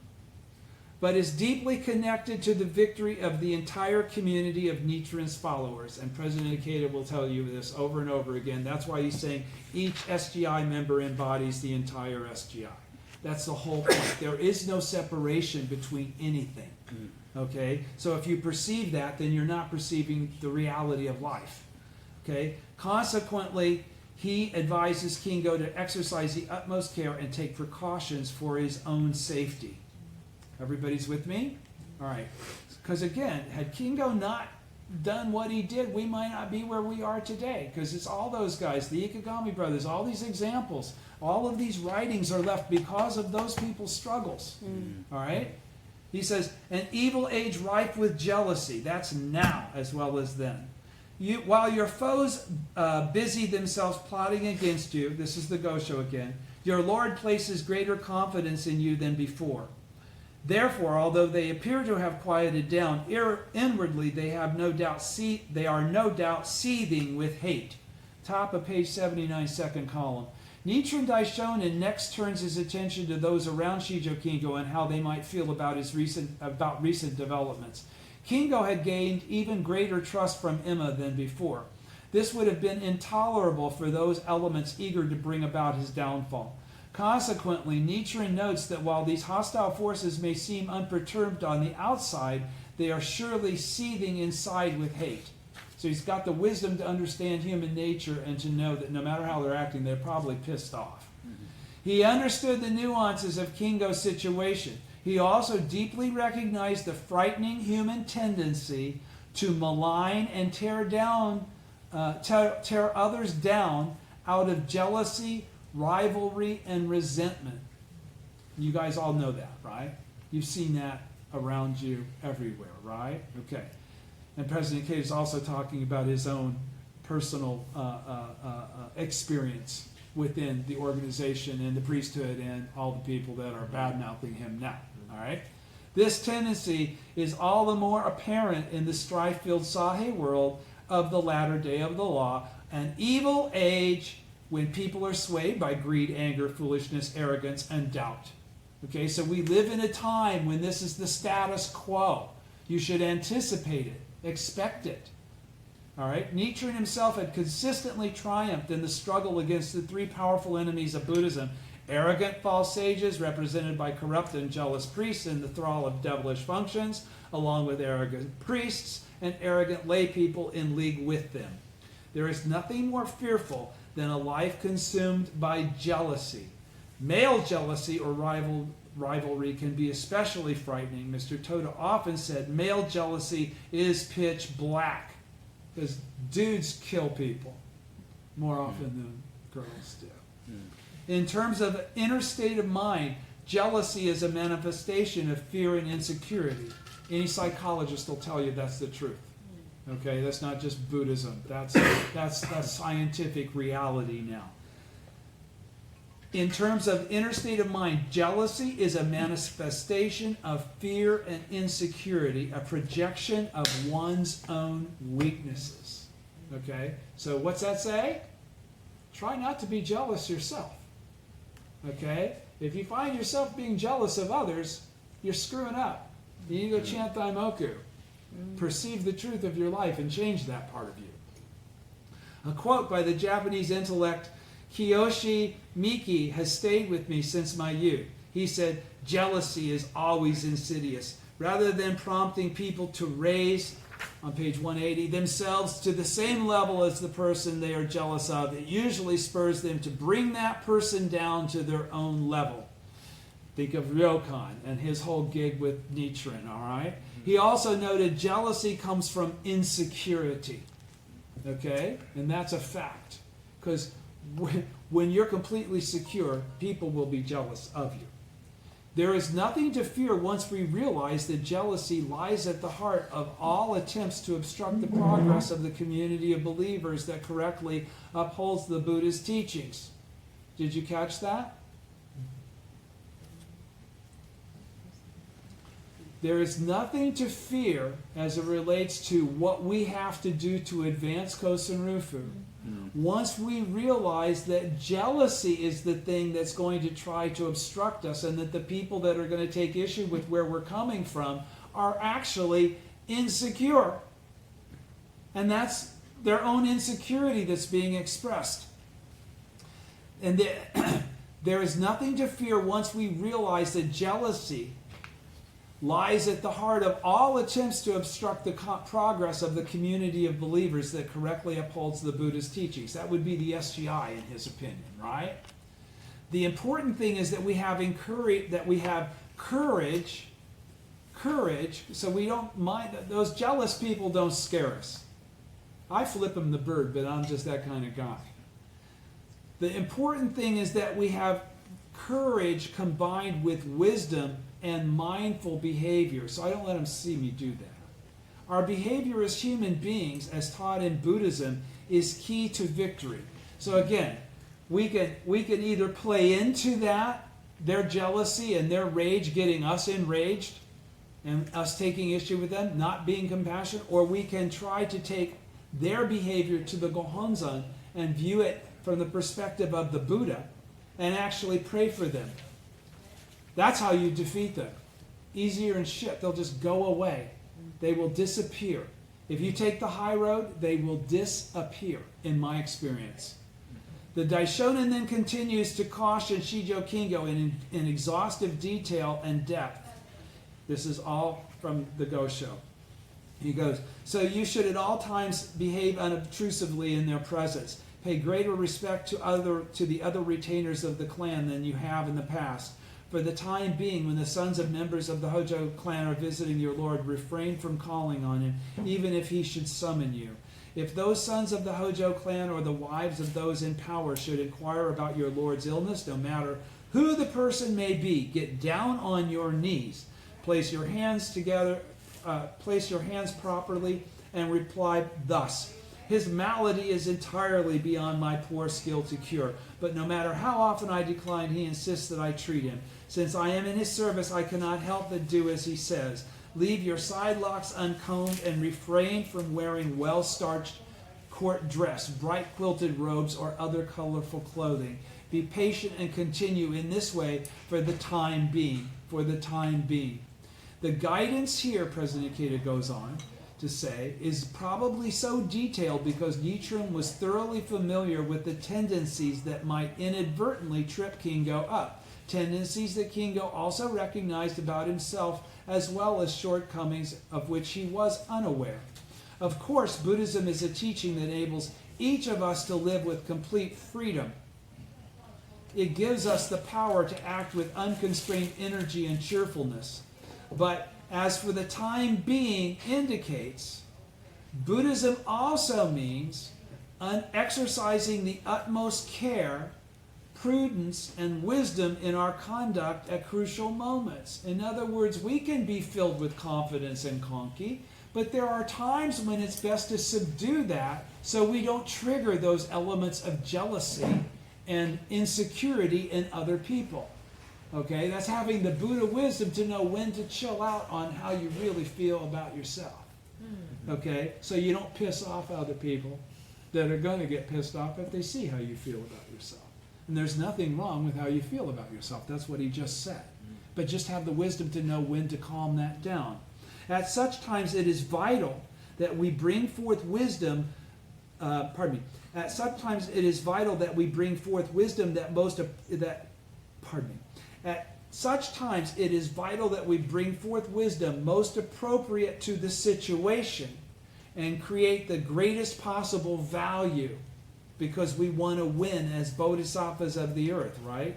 but is deeply connected to the victory of the entire community of Nichiren's followers. And President Ikeda will tell you this over and over again. That's why he's saying each SGI member embodies the entire SGI. That's the whole point. There is no separation between anything. Okay? So if you perceive that, then you're not perceiving the reality of life. Okay? Consequently, he advises Kingo to exercise the utmost care and take precautions for his own safety. Everybody's with me? All right. Because again, had Kingo not done what he did, we might not be where we are today. Because it's all those guys, the Ikegami brothers, all these examples, all of these writings are left because of those people's struggles. All right? He says, an evil age rife with jealousy. That's now as well as then. While your foes busy themselves plotting against you, this is the Gosho again, your Lord places greater confidence in you than before. Therefore, although they appear to have quieted down, inwardly they are no doubt seething with hate. Top of page 79, second column. Nichiren Daishonin next turns his attention to those around Shijo Kingo and how they might feel about recent developments. Kingo had gained even greater trust from Emma than before. This would have been intolerable for those elements eager to bring about his downfall. Consequently, Nichiren notes that while these hostile forces may seem unperturbed on the outside, they are surely seething inside with hate. So he's got the wisdom to understand human nature and to know that no matter how they're acting, they're probably pissed off. He understood the nuances of Kingo's situation. He also deeply recognized the frightening human tendency to malign and tear down tear others down out of jealousy, rivalry, and resentment. You guys all know that, right? You've seen that around you everywhere, right? Okay. And President K is also talking about his own personal experience within the organization and the priesthood and all the people that are bad-mouthing him now, all right? This tendency is all the more apparent in the strife-filled Sahe world of the latter day of the law, an evil age when people are swayed by greed, anger, foolishness, arrogance, and doubt. Okay, so we live in a time when this is the status quo. You should anticipate it, expect it. All right, Nichiren himself had consistently triumphed in the struggle against the three powerful enemies of Buddhism: arrogant false sages, represented by corrupt and jealous priests in the thrall of devilish functions, along with arrogant priests and arrogant lay people in league with them. There is nothing more fearful than a life consumed by jealousy. Male jealousy or rivalry can be especially frightening. Mr. Toda often said male jealousy is pitch black, because dudes kill people more often than girls do. In terms of inner state of mind, jealousy is a manifestation of fear and insecurity. Any psychologist will tell you that's the truth. Okay, that's not just Buddhism. That's scientific reality now. In terms of inner state of mind, jealousy is a manifestation of fear and insecurity, a projection of one's own weaknesses. Okay, so what's that say? Try not to be jealous yourself. Okay, if you find yourself being jealous of others, you're screwing up. You need to go chant Daimoku. Perceive the truth of your life and change that part of you. A quote by the Japanese intellect Kiyoshi Miki has stayed with me since my youth. He said, "Jealousy is always insidious. Rather than prompting people to raise," on page 180, "themselves to the same level as the person they are jealous of, it usually spurs them to bring that person down to their own level." Think of Ryokan and his whole gig with Nichiren, all right? He also noted jealousy comes from insecurity, okay? And that's a fact, because when you're completely secure, people will be jealous of you. There is nothing to fear once we realize that jealousy lies at the heart of all attempts to obstruct the progress of the community of believers that correctly upholds the Buddhist teachings. Did you catch that? There is nothing to fear as it relates to what we have to do to advance Kosen Rufu. Once we realize that jealousy is the thing that's going to try to obstruct us, and that the people that are going to take issue with where we're coming from are actually insecure. And that's their own insecurity that's being expressed. And there is nothing to fear once we realize that jealousy lies at the heart of all attempts to obstruct the progress of the community of believers that correctly upholds the Buddhist teachings. That would be the SGI, in his opinion, right? The important thing is that we have courage, so we don't mind that those jealous people don't scare us. I flip them the bird, but I'm just that kind of guy. The important thing is that we have courage combined with wisdom and mindful behavior. So I don't let them see me do that. Our behavior as human beings, as taught in Buddhism, is key to victory. So again, we can either play into that, their jealousy and their rage getting us enraged, and us taking issue with them, not being compassionate, or we can try to take their behavior to the Gohonzon and view it from the perspective of the Buddha and actually pray for them. That's how you defeat them. Easier and shit. They'll just go away. They will disappear. If you take the high road, they will disappear, in my experience. The Daishonin then continues to caution Shijo Kingo in exhaustive detail and depth. This is all from the Gosho. He goes, "So you should at all times behave unobtrusively in their presence. Pay greater respect to the other retainers of the clan than you have in the past. For the time being, when the sons of members of the Hojo clan are visiting your lord, refrain from calling on him, even if he should summon you. If those sons of the Hojo clan or the wives of those in power should inquire about your Lord's illness, no matter who the person may be, get down on your knees, place your hands together, place your hands properly, and reply thus: his malady is entirely beyond my poor skill to cure, but no matter how often I decline, he insists that I treat him. Since I am in his service, I cannot help but do as he says. Leave your side locks uncombed and refrain from wearing well-starched court dress, bright quilted robes, or other colorful clothing. Be patient and continue in this way for the time being. For the time being. The guidance here, President Ikeda goes on to say, is probably so detailed because Nichiren was thoroughly familiar with the tendencies that might inadvertently trip Kingo up. Tendencies that Kingo also recognized about himself, as well as shortcomings of which he was unaware. Of course, Buddhism is a teaching that enables each of us to live with complete freedom. It gives us the power to act with unconstrained energy and cheerfulness. But as for the time being indicates, Buddhism also means exercising the utmost care, prudence, and wisdom in our conduct at crucial moments. In other words, we can be filled with confidence and konki, but there are times when it's best to subdue that so we don't trigger those elements of jealousy and insecurity in other people. Okay, that's having the Buddha wisdom to know when to chill out on how you really feel about yourself. Okay, so you don't piss off other people that are going to get pissed off if they see how you feel about yourself. And there's nothing wrong with how you feel about yourself. That's what he just said. But just have the wisdom to know when to calm that down. At such times it is vital that we bring forth wisdom, At such times it is vital that we bring forth wisdom At such times it is vital that we bring forth wisdom most appropriate to the situation and create the greatest possible value, because we want to win as bodhisattvas of the earth, right?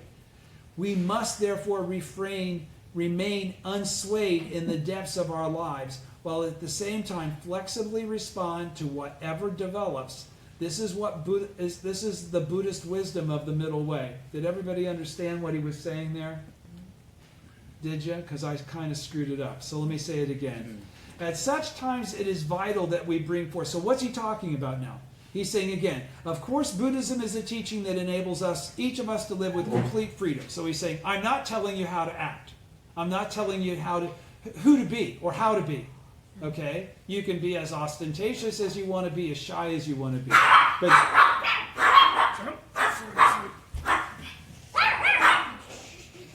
We must therefore remain unswayed in the depths of our lives, while at the same time flexibly respond to whatever develops. This is the Buddhist wisdom of the middle way. Did everybody understand what he was saying there? Did you? Because I kind of screwed it up. So let me say it again. At such times it is vital that we bring forth. So what's he talking about now? He's saying again, of course Buddhism is a teaching that enables each of us to live with complete freedom. So he's saying, I'm not telling you how to act. I'm not telling you who to be or how to be. Okay? You can be as ostentatious as you want to be, as shy as you want to be. But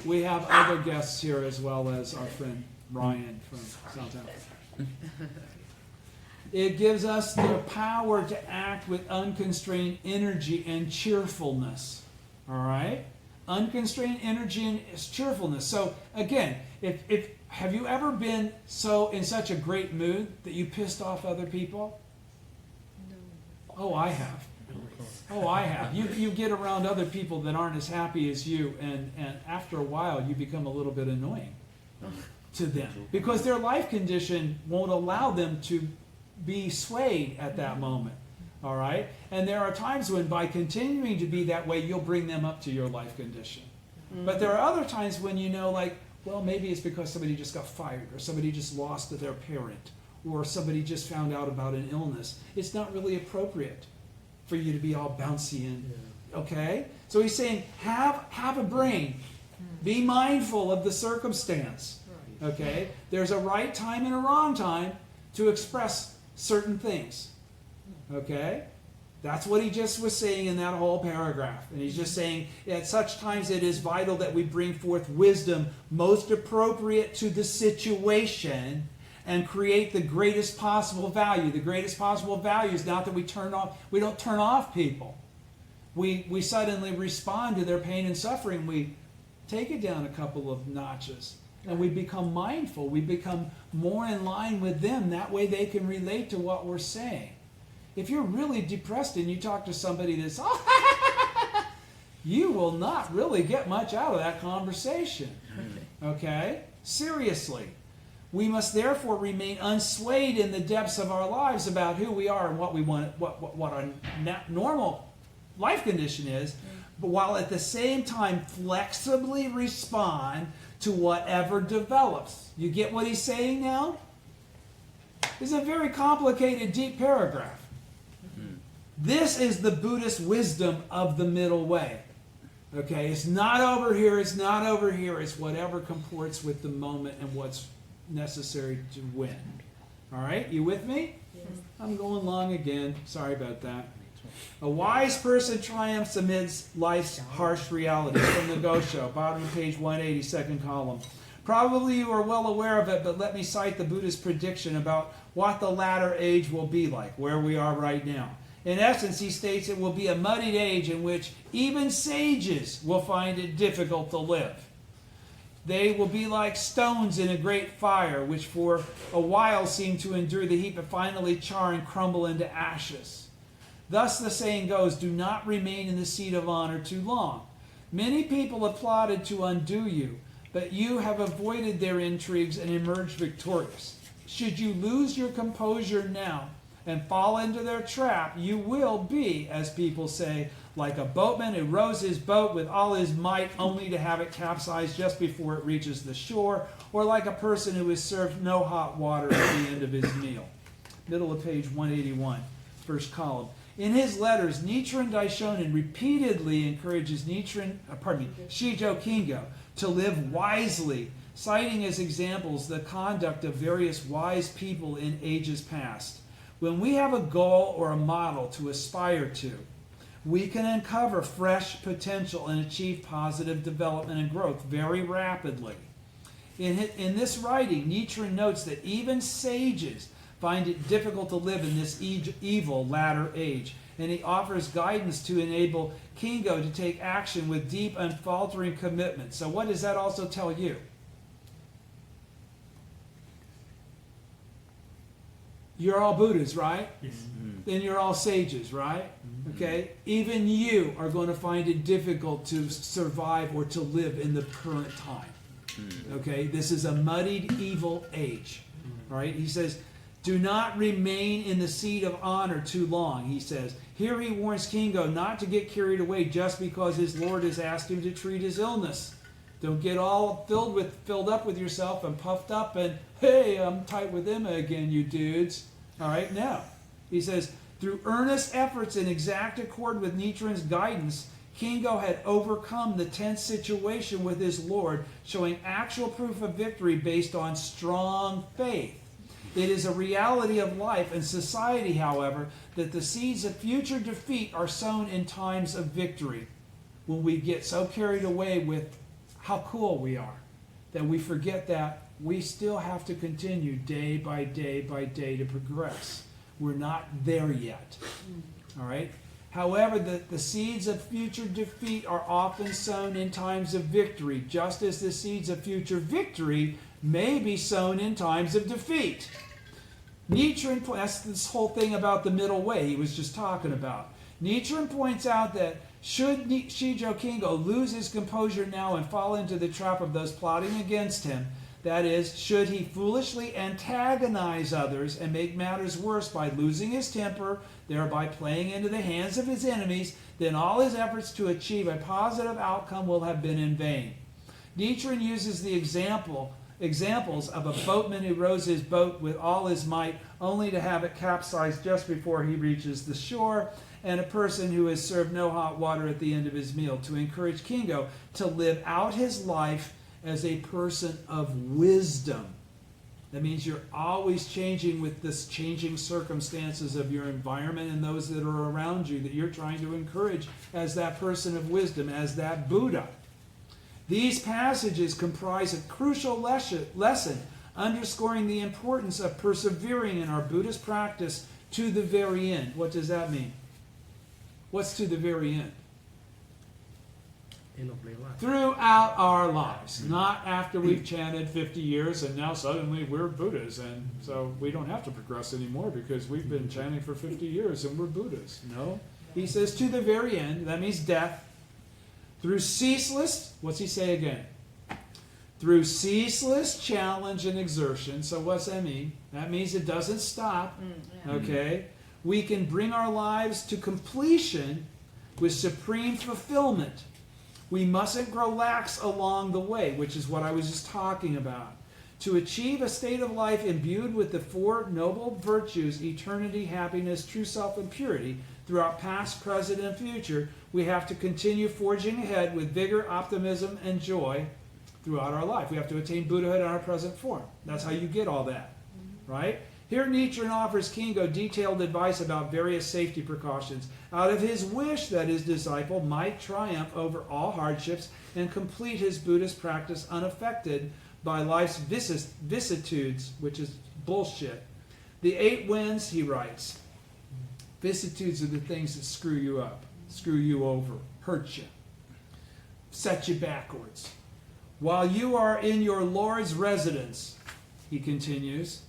we have other guests here as well as our friend Ryan from South Africa. It gives us the power to act with unconstrained energy and cheerfulness. All right? Unconstrained energy and cheerfulness. So again, if have you ever been in such a great mood that you pissed off other people? No. Oh, I have. Oh, I have. You get around other people that aren't as happy as you, and after a while you become a little bit annoying to them because their life condition won't allow them to be swayed at that moment. All right? And there are times when by continuing to be that way, you'll bring them up to your life condition. But there are other times when you know, like, well, maybe it's because somebody just got fired or somebody just lost their parent or somebody just found out about an illness. It's not really appropriate for you to be all bouncy and, okay? So he's saying, have a brain. Be mindful of the circumstance. Okay? There's a right time and a wrong time to express certain things. Okay? That's what he just was saying in that whole paragraph. And he's just saying, at such times it is vital that we bring forth wisdom most appropriate to the situation and create the greatest possible value. The greatest possible value is not that we don't turn off people. We suddenly respond to their pain and suffering. We take it down a couple of notches. And we become mindful. We become more in line with them. That way they can relate to what we're saying. If you're really depressed and you talk to somebody that's, you will not really get much out of that conversation. Okay? Seriously. We must therefore remain unswayed in the depths of our lives about who we are and what we want, what our normal life condition is, but while at the same time flexibly respond to whatever develops. You get what he's saying now? It's a very complicated, deep paragraph. This is the Buddhist wisdom of the middle way. Okay, it's not over here, it's not over here, it's whatever comports with the moment and what's necessary to win. All right, you with me? Yes. I'm going long again. Sorry about that. A wise person triumphs amidst life's harsh realities. From the Gosho, bottom of page 180, second column. Probably you are well aware of it, but let me cite the Buddhist prediction about what the latter age will be like, where we are right now. In essence, he states it will be a muddied age in which even sages will find it difficult to live. They will be like stones in a great fire, which for a while seem to endure the heat, but finally char and crumble into ashes. Thus the saying goes, do not remain in the seat of honor too long. Many people have plotted to undo you, but you have avoided their intrigues and emerged victorious. Should you lose your composure now and fall into their trap, you will be, as people say, like a boatman who rows his boat with all his might only to have it capsize just before it reaches the shore, or like a person who is served no hot water at the end of his meal. Middle of page 181, first column. In his letters, Nichiren Daishonin repeatedly encourages Shijo Kingo to live wisely, citing as examples the conduct of various wise people in ages past. When we have a goal or a model to aspire to, we can uncover fresh potential and achieve positive development and growth very rapidly. In this writing, Nichiren notes that even sages find it difficult to live in this evil latter age, and he offers guidance to enable Kingo to take action with deep, unfaltering commitment. So what does that also tell you? You're all Buddhas, right? Yes. Then you're all sages, right? Okay? Even you are going to find it difficult to survive or to live in the current time. Okay? This is a muddied, evil age. All right? He says, do not remain in the seat of honor too long, he says. Here he warns Kingo not to get carried away just because his Lord has asked him to treat his illness. Don't get all filled up with yourself and puffed up and, hey, I'm tight with Emma again, you dudes. All right, no. He says, through earnest efforts in exact accord with Nichiren's guidance, Kingo had overcome the tense situation with his Lord, showing actual proof of victory based on strong faith. It is a reality of life and society, however, that the seeds of future defeat are sown in times of victory. When we get so carried away with how cool we are, that we forget that we still have to continue day by day by day to progress. We're not there yet. All right? However, the seeds of future defeat are often sown in times of victory, just as the seeds of future victory may be sown in times of defeat. Nichiren, that's this whole thing about the middle way he was just talking about. Nichiren points out that should Shijo Kingo lose his composure now and fall into the trap of those plotting against him, that is, should he foolishly antagonize others and make matters worse by losing his temper, thereby playing into the hands of his enemies, then all his efforts to achieve a positive outcome will have been in vain. Nichiren uses the examples of a boatman who rows his boat with all his might only to have it capsize just before he reaches the shore, and a person who has served no hot water at the end of his meal, to encourage Kingo to live out his life as a person of wisdom. That means you're always changing with this changing circumstances of your environment and those that are around you, that you're trying to encourage as that person of wisdom, as that Buddha. These passages comprise a crucial lesson underscoring the importance of persevering in our Buddhist practice to the very end. What does that mean? What's to the very end? End of their life. Throughout our lives, not after we've chanted 50 years and now suddenly we're Buddhas and so we don't have to progress anymore because we've been chanting for 50 years and we're Buddhas. No. He says to the very end, that means death, through ceaseless, what's he say again? through ceaseless challenge and exertion. So what's that mean? That means it doesn't stop. Okay? We can bring our lives to completion with supreme fulfillment. We mustn't grow lax along the way, which is what I was just talking about. To achieve a state of life imbued with the four noble virtues, eternity, happiness, true self, and purity, throughout past, present, and future, we have to continue forging ahead with vigor, optimism, and joy throughout our life. We have to attain Buddhahood in our present form. That's how you get all that, right? Here Nichiren offers Kingo detailed advice about various safety precautions out of his wish that his disciple might triumph over all hardships and complete his Buddhist practice unaffected by life's vicissitudes, which is bullshit. The 8 winds, he writes, vicissitudes are the things that screw you up, screw you over, hurt you, set you backwards. While you are in your Lord's residence, he continues,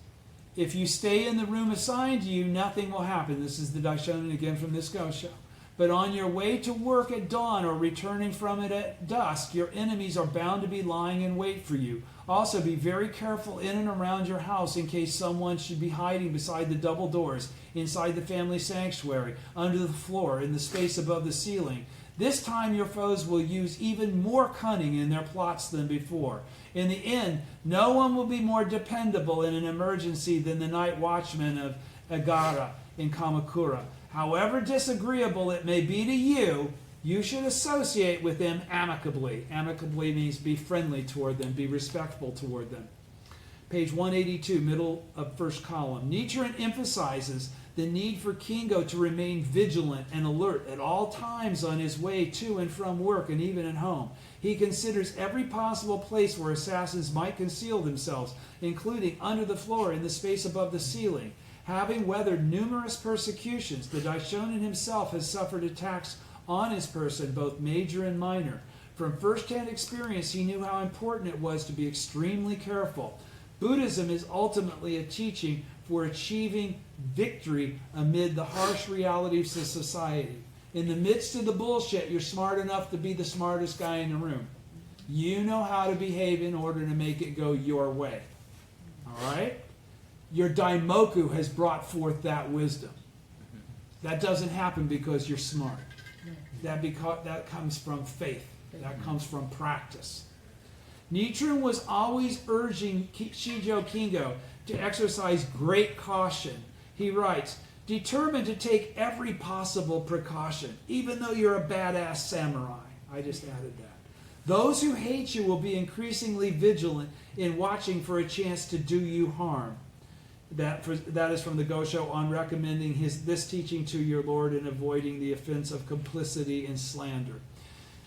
if you stay in the room assigned to you, nothing will happen. This is the Daishonin again from this Gosho. But on your way to work at dawn or returning from it at dusk, your enemies are bound to be lying in wait for you. Also, be very careful in and around your house in case someone should be hiding beside the double doors, inside the family sanctuary, under the floor, in the space above the ceiling. This time your foes will use even more cunning in their plots than before. In the end, no one will be more dependable in an emergency than the night watchman of Egara in Kamakura. However disagreeable it may be to you, you should associate with them amicably. Amicably means be friendly toward them, be respectful toward them. Page 182, middle of first column. Nichiren emphasizes the need for Kingo to remain vigilant and alert at all times on his way to and from work and even at home. He considers every possible place where assassins might conceal themselves, including under the floor in the space above the ceiling. Having weathered numerous persecutions, the Daishonin himself has suffered attacks on his person, both major and minor. From first-hand experience, he knew how important it was to be extremely careful. Buddhism is ultimately a teaching for achieving victory amid the harsh realities of society. In the midst of the bullshit, you're smart enough to be the smartest guy in the room. You know how to behave in order to make it go your way. All right? Your daimoku has brought forth that wisdom. That doesn't happen because you're smart. That comes from faith. That comes from practice. Nichiren was always urging Shijo Kingo to exercise great caution. He writes, determined to take every possible precaution, even though you're a badass samurai. I just added that. Those who hate you will be increasingly vigilant in watching for a chance to do you harm. That is from the Gosho on recommending this teaching to your Lord and avoiding the offense of complicity and slander.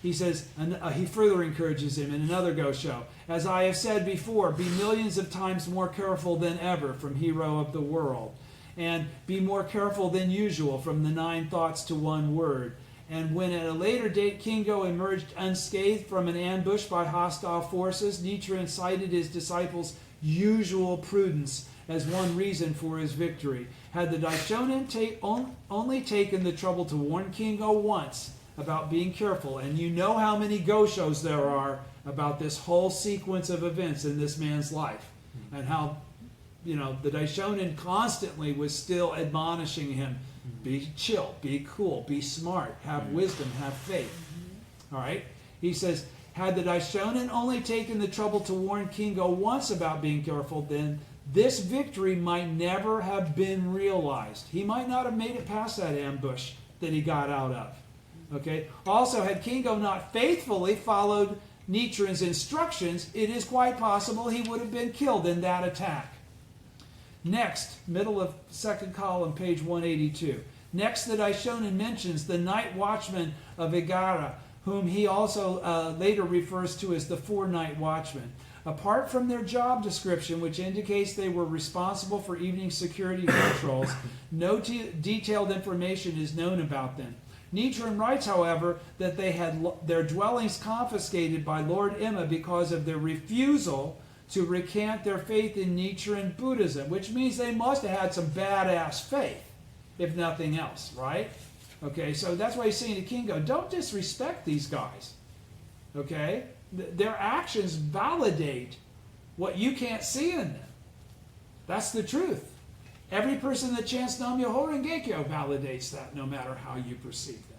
He says, he further encourages him in another Gosho, as I have said before, be millions of times more careful than ever, from Hero of the World, and be more careful than usual, from the 9 thoughts to 1 word. And when at a later date Kingo emerged unscathed from an ambush by hostile forces, Nichiren cited his disciples' usual prudence as one reason for his victory. Had the Daishonin only taken the trouble to warn Kingo once about being careful, and you know how many Goshos there are about this whole sequence of events in this man's life, and how, the Daishonin constantly was still admonishing him, be chill, be cool, be smart, have wisdom, have faith. All right? He says, had the Daishonin only taken the trouble to warn Kingo once about being careful, then this victory might never have been realized. He might not have made it past that ambush that he got out of. Okay. Also, had Kingo not faithfully followed Nichiren's instructions, it is quite possible he would have been killed in that attack. Next, middle of second column, page 182. Next, the Daishonin mentions the night watchman of Egara, whom he also later refers to as the 4 night watchmen. Apart from their job description, which indicates they were responsible for evening security patrols, no detailed information is known about them. Nichiren writes, however, that they had their dwellings confiscated by Lord Emma because of their refusal to recant their faith in Nichiren Buddhism, which means they must have had some badass faith, if nothing else, right? Okay, so that's why he's saying to Kingo, don't disrespect these guys. Okay? Their actions validate what you can't see in them. That's the truth. Every person that chants Nam-myoho Renge-kyo validates that, no matter how you perceive them.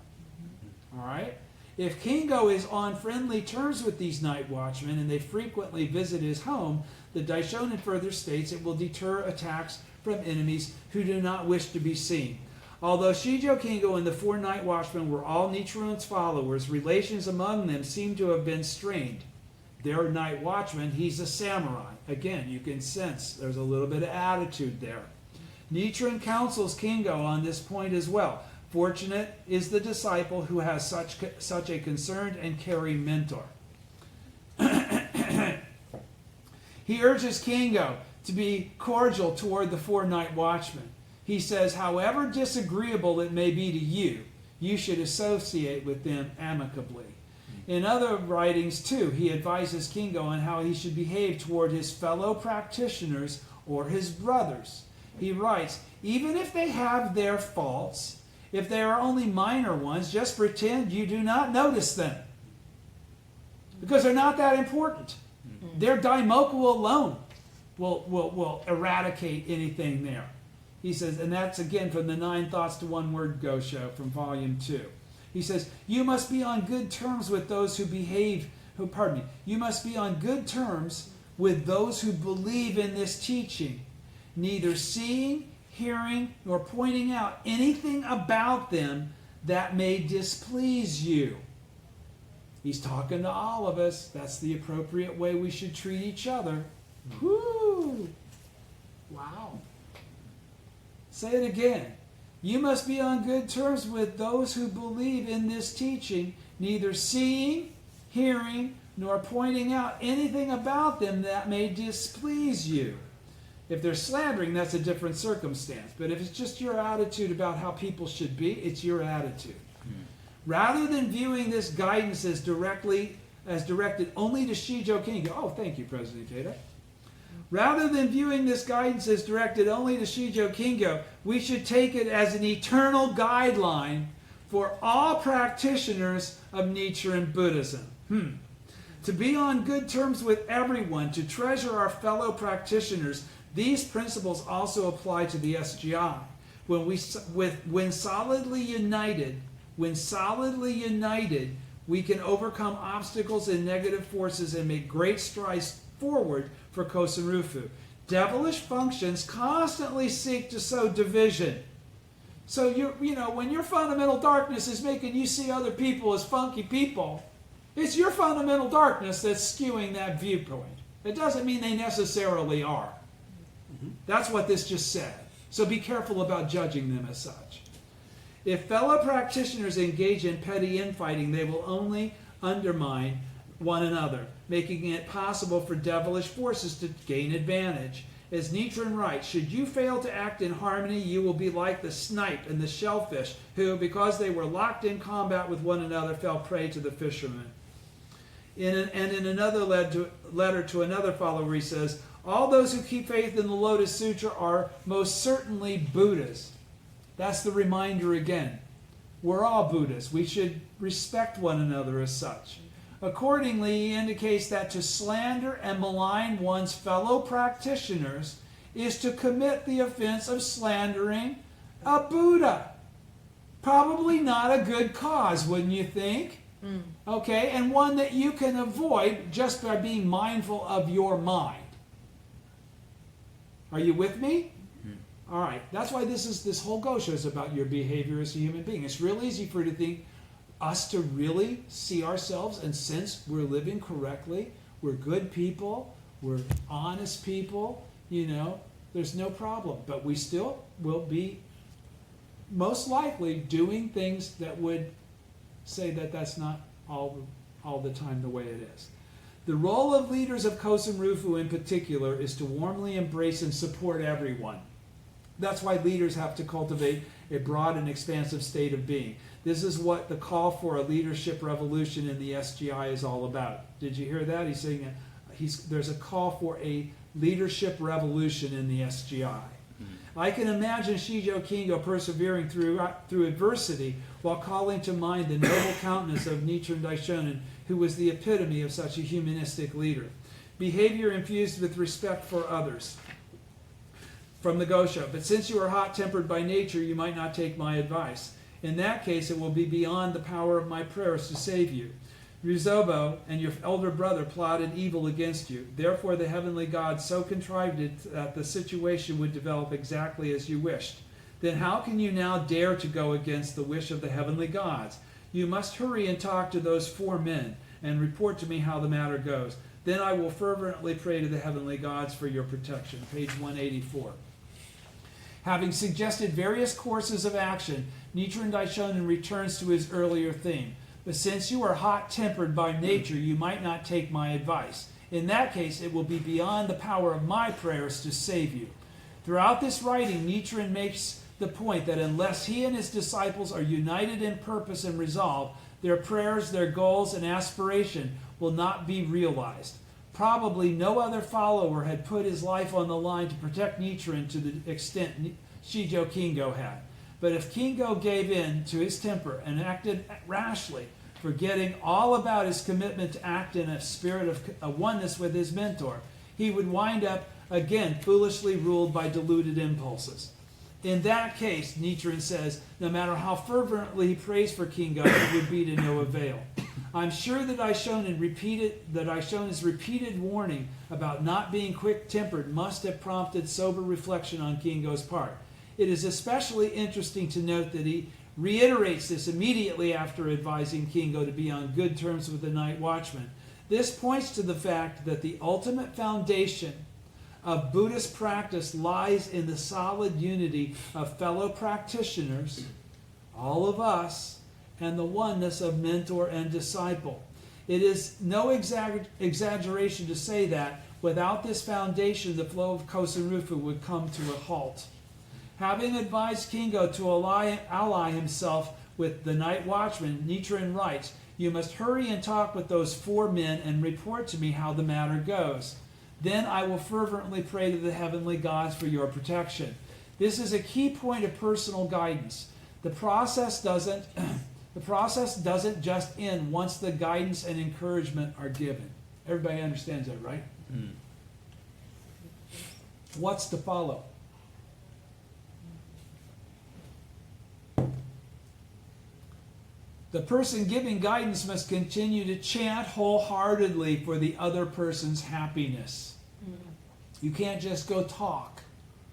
All right? If Kingo is on friendly terms with these night watchmen and they frequently visit his home, the Daishonin further states it will deter attacks from enemies who do not wish to be seen. Although Shijo Kingo and the 4 night watchmen were all Nichiren's followers, relations among them seem to have been strained. They're night watchmen, he's a samurai. Again, you can sense there's a little bit of attitude there. Nichiren counsels Kingo on this point as well. Fortunate is the disciple who has such a concerned and caring mentor. He urges Kingo to be cordial toward the 4 night watchmen. He says, however disagreeable it may be to you, you should associate with them amicably. In other writings, too, he advises Kingo on how he should behave toward his fellow practitioners or his brothers. He writes, even if they have their faults, if they are only minor ones, just pretend you do not notice them. Because they're not that important. Their daimoku alone will eradicate anything there. He says, and that's again from the 9 Thoughts to One Word Gosho from Volume 2. He says, you must be on good terms with those you must be on good terms with those who believe in this teaching, neither seeing, hearing, nor pointing out anything about them that may displease you. He's talking to all of us. That's the appropriate way we should treat each other. Whoo! Wow. Say it again. You must be on good terms with those who believe in this teaching, neither seeing, hearing, nor pointing out anything about them that may displease you. If they're slandering, that's a different circumstance. But if it's just your attitude about how people should be, it's your attitude. Rather than viewing this guidance as directed only to Shijo Kingo. Oh, thank you, President Keita. Rather than viewing this guidance as directed only to Shijo Kingo, we should take it as an eternal guideline for all practitioners of Nichiren Buddhism. To be on good terms with everyone, to treasure our fellow practitioners, these principles also apply to the SGI. When solidly united, we can overcome obstacles and negative forces and make great strides forward for Kosen Rufu. Devilish functions constantly seek to sow division. So when your fundamental darkness is making you see other people as funky people, it's your fundamental darkness that's skewing that viewpoint. It doesn't mean they necessarily are. That's what this just said. So be careful about judging them as such. If fellow practitioners engage in petty infighting, they will only undermine one another, making it possible for devilish forces to gain advantage. As Nichiren writes, should you fail to act in harmony, you will be like the snipe and the shellfish, who, because they were locked in combat with one another, fell prey to the fishermen. In another letter to another follower, he says, all those who keep faith in the Lotus Sutra are most certainly Buddhas. That's the reminder again. We're all Buddhists. We should respect one another as such. Accordingly, he indicates that to slander and malign one's fellow practitioners is to commit the offense of slandering a Buddha. Probably not a good cause, wouldn't you think? Okay, and one that you can avoid just by being mindful of your mind. Are you with me? All right, that's why this whole Gosho is about your behavior as a human being. It's real easy for you to think us to really see ourselves and sense we're living correctly, we're good people, we're honest people, there's no problem. But we still will be most likely doing things that would say that that's not all the time the way it is. The role of leaders of Kosen Rufu in particular is to warmly embrace and support everyone. That's why leaders have to cultivate a broad and expansive state of being. This is what the call for a leadership revolution in the SGI is all about. Did you hear that? He's saying there's a call for a leadership revolution in the SGI. I can imagine Shijo Kingo persevering through adversity while calling to mind the noble countenance of Nichiren Daishonin, who was the epitome of such a humanistic leader. Behavior infused with respect for others. From the Gosho, but since you are hot-tempered by nature, you might not take my advice. In that case, it will be beyond the power of my prayers to save you. Ryuzobo and your elder brother plotted evil against you. Therefore, the heavenly gods so contrived it that the situation would develop exactly as you wished. Then how can you now dare to go against the wish of the heavenly gods? You must hurry and talk to those 4 men and report to me how the matter goes. Then I will fervently pray to the heavenly gods for your protection. Page 184. Having suggested various courses of action, Nichiren Daishonin returns to his earlier theme. But since you are hot-tempered by nature, you might not take my advice. In that case, it will be beyond the power of my prayers to save you. Throughout this writing, Nichiren makes the point that unless he and his disciples are united in purpose and resolve, their prayers, their goals, and aspiration will not be realized. Probably no other follower had put his life on the line to protect Nichiren to the extent Shijo Kingo had. But if Kingo gave in to his temper and acted rashly, forgetting all about his commitment to act in a spirit of oneness with his mentor, he would wind up again foolishly ruled by deluded impulses. In that case, Nichiren says, no matter how fervently he prays for Kingo, it would be to no avail. I'm sure that Daishonin's repeated warning about not being quick-tempered must have prompted sober reflection on Kingo's part. It is especially interesting to note that he reiterates this immediately after advising Kingo to be on good terms with the night watchman. This points to the fact that the ultimate foundation of Buddhist practice lies in the solid unity of fellow practitioners, all of us, and the oneness of mentor and disciple. It is no exaggeration to say that without this foundation, the flow of Kosen-rufu would come to a halt. Having advised Kingo to ally himself with the night watchman, Nichiren writes, "You must hurry and talk with those 4 men and report to me how the matter goes. Then I will fervently pray to the heavenly gods for your protection." This is a key point of personal guidance. The process doesn't just end once the guidance and encouragement are given. Everybody understands that, right? Mm. What's to follow? The person giving guidance must continue to chant wholeheartedly for the other person's happiness. You can't just go talk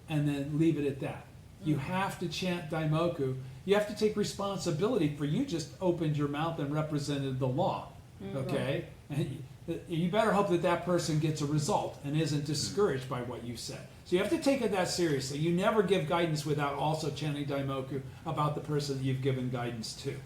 and then leave it at that. You have to chant Daimoku. You have to take responsibility for you just opened your mouth and represented the law. Okay? And you better hope that that person gets a result and isn't discouraged by what you said. So you have to take it that seriously. You never give guidance without also chanting Daimoku about the person that you've given guidance to.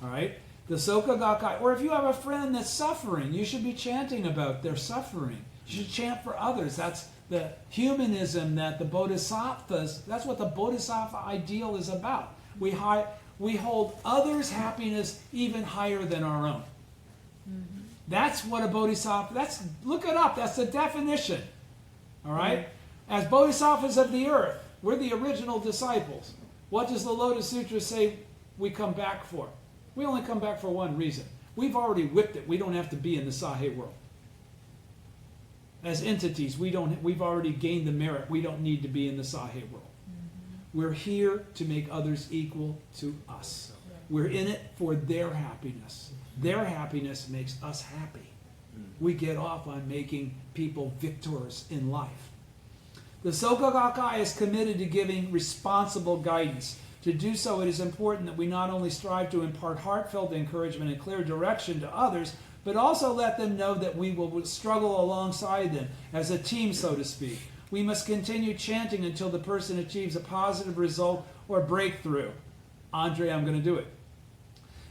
All right? The Soka Gakkai, or if you have a friend that's suffering, you should be chanting about their suffering. You should chant for others. That's the humanism that the Bodhisattvas, that's what the Bodhisattva ideal is about. We hold others' happiness even higher than our own. Mm-hmm. That's what a Bodhisattva, look it up, that's the definition. All right? Mm-hmm. As Bodhisattvas of the earth, we're the original disciples. What does the Lotus Sutra say we come back for? We only come back for one reason. We've already whipped it. We don't have to be in the Sahe world. As entities, we've already gained the merit. We don't need to be in the Sahe world. Mm-hmm. We're here to make others equal to us. We're in it for their happiness. Their happiness makes us happy. We get off on making people victors in life. The Soka Gakkai is committed to giving responsible guidance. To do so, it is important that we not only strive to impart heartfelt encouragement and clear direction to others, but also let them know that we will struggle alongside them as a team, so to speak. We must continue chanting until the person achieves a positive result or breakthrough. Andre, I'm going to do it.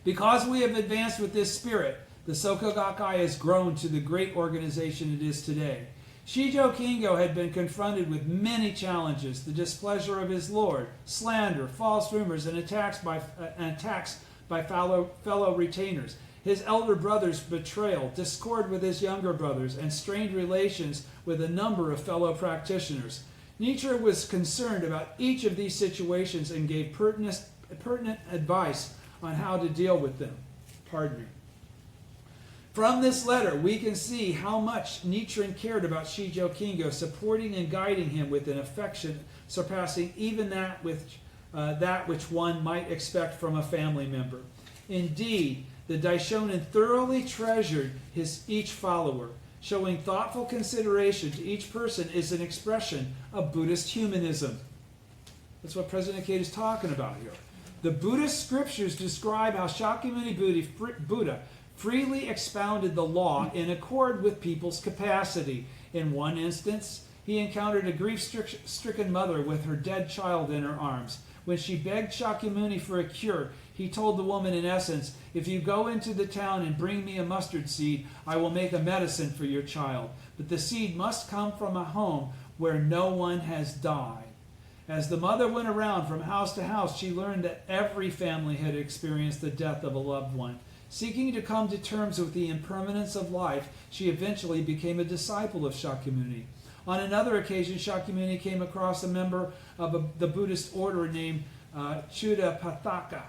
Because we have advanced with this spirit, the Soka Gakkai has grown to the great organization it is today. Shijo Kingo had been confronted with many challenges: the displeasure of his lord, slander, false rumors, and attacks by fellow retainers, his elder brother's betrayal, discord with his younger brothers, and strained relations with a number of fellow practitioners. Nichiren was concerned about each of these situations and gave pertinent advice on how to deal with them. Pardon me. From this letter, we can see how much Nichiren cared about Shijo Kingo, supporting and guiding him with an affection surpassing even that which one might expect from a family member. Indeed, the Daishonin thoroughly treasured each follower. Showing thoughtful consideration to each person is an expression of Buddhist humanism. That's what President Kate is talking about here. The Buddhist scriptures describe how Shakyamuni Buddha freely expounded the law in accord with people's capacity. In one instance, he encountered a grief-stricken mother with her dead child in her arms. When she begged Shakyamuni for a cure, he told the woman in essence, "If you go into the town and bring me a mustard seed, I will make a medicine for your child. But the seed must come from a home where no one has died." As the mother went around from house to house, she learned that every family had experienced the death of a loved one. Seeking to come to terms with the impermanence of life, she eventually became a disciple of Shakyamuni. On another occasion, Shakyamuni came across a member of the Buddhist order named Chudapanthaka,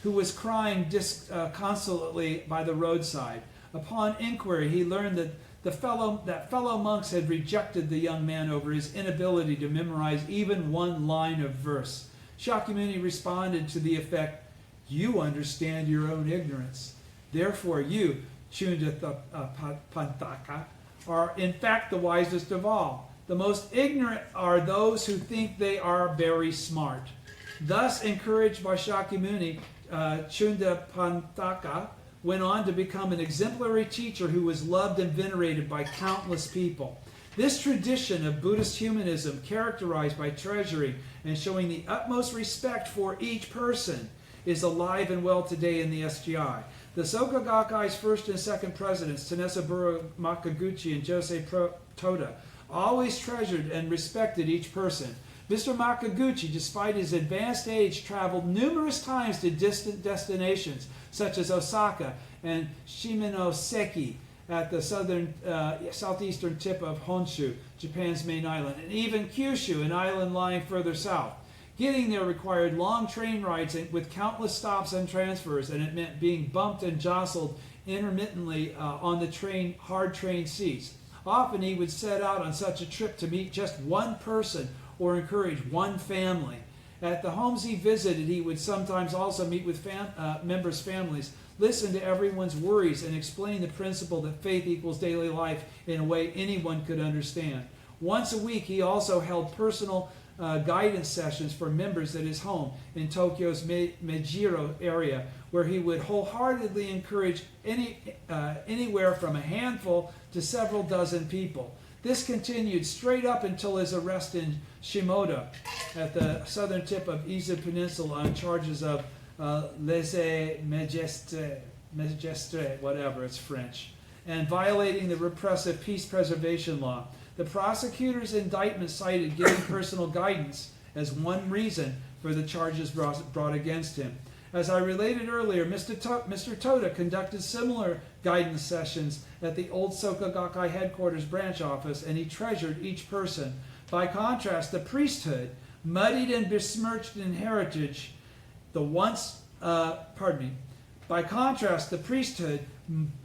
who was crying disconsolately by the roadside. Upon inquiry, he learned that fellow monks had rejected the young man over his inability to memorize even one line of verse. Shakyamuni responded to the effect, "You understand your own ignorance. Therefore you, Chudapanthaka, are in fact the wisest of all. The most ignorant are those who think they are very smart." Thus, encouraged by Shakyamuni, Chudapanthaka went on to become an exemplary teacher who was loved and venerated by countless people. This tradition of Buddhist humanism, characterized by treasuring and showing the utmost respect for each person, is alive and well today in the SGI. The Soka Gakkai's first and second presidents, Tanesaburo Makaguchi and Josei Toda, always treasured and respected each person. Mr. Makaguchi, despite his advanced age, traveled numerous times to distant destinations, such as Osaka and Shimonoseki at the southeastern tip of Honshu, Japan's main island, and even Kyushu, an island lying further south. Getting there required long train rides with countless stops and transfers, and it meant being bumped and jostled intermittently on the hard train seats. Often he would set out on such a trip to meet just one person or encourage one family. At the homes he visited, he would sometimes also meet with members' families, listen to everyone's worries, and explain the principle that faith equals daily life in a way anyone could understand. Once a week, he also held personal guidance sessions for members at his home in Tokyo's Meijiro area, where he would wholeheartedly encourage anywhere from a handful to several dozen people. This continued straight up until his arrest in Shimoda at the southern tip of Izu Peninsula on charges of lèse-majesté, whatever, it's French, and violating the repressive peace preservation law. The prosecutor's indictment cited giving personal guidance as one reason for the charges brought against him. As I related earlier, Mr. Toda conducted similar guidance sessions at the old Soka Gakkai headquarters branch office, and he treasured each person. By contrast, the priesthood, muddied and besmirched in heritage, By contrast, the priesthood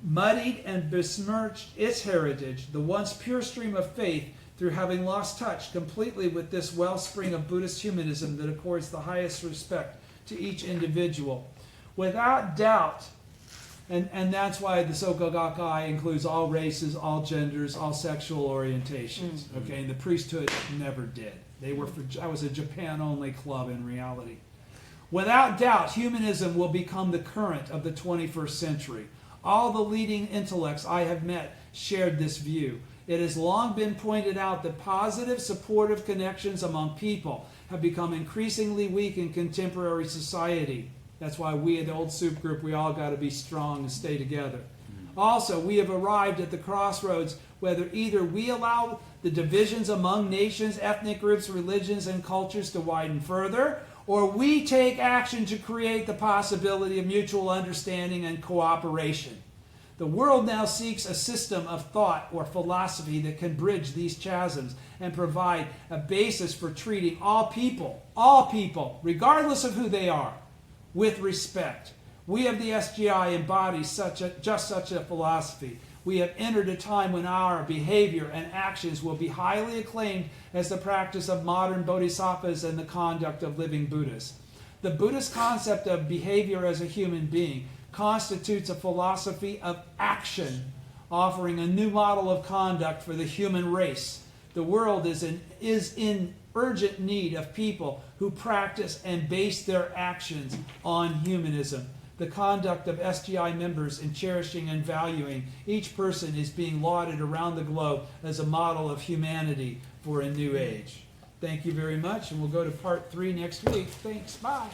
muddied and besmirched its heritage, the once pure stream of faith, through having lost touch completely with this wellspring of Buddhist humanism that accords the highest respect to each individual. Without doubt, and that's why the Soka Gakkai includes all races, all genders, all sexual orientations. Okay, and the priesthood never did. I was a Japan-only club in reality. Without doubt, humanism will become the current of the 21st century. All the leading intellects I have met shared this view. It has long been pointed out that positive, supportive connections among people have become increasingly weak in contemporary society. That's why we at the Old Soup Group, we all got to be strong and stay together. Also, we have arrived at the crossroads whether either we allow the divisions among nations, ethnic groups, religions, and cultures to widen further, or we take action to create the possibility of mutual understanding and cooperation. The world now seeks a system of thought or philosophy that can bridge these chasms and provide a basis for treating all people, regardless of who they are, with respect. We of the SGI embody just such a philosophy. We have entered a time when our behavior and actions will be highly acclaimed as the practice of modern bodhisattvas and the conduct of living Buddhists. The Buddhist concept of behavior as a human being constitutes a philosophy of action, offering a new model of conduct for the human race. The world is in urgent need of people who practice and base their actions on humanism. The conduct of SGI members in cherishing and valuing each person is being lauded around the globe as a model of humanity for a new age. Thank you very much, and we'll go to part 3 next week. Thanks. Bye.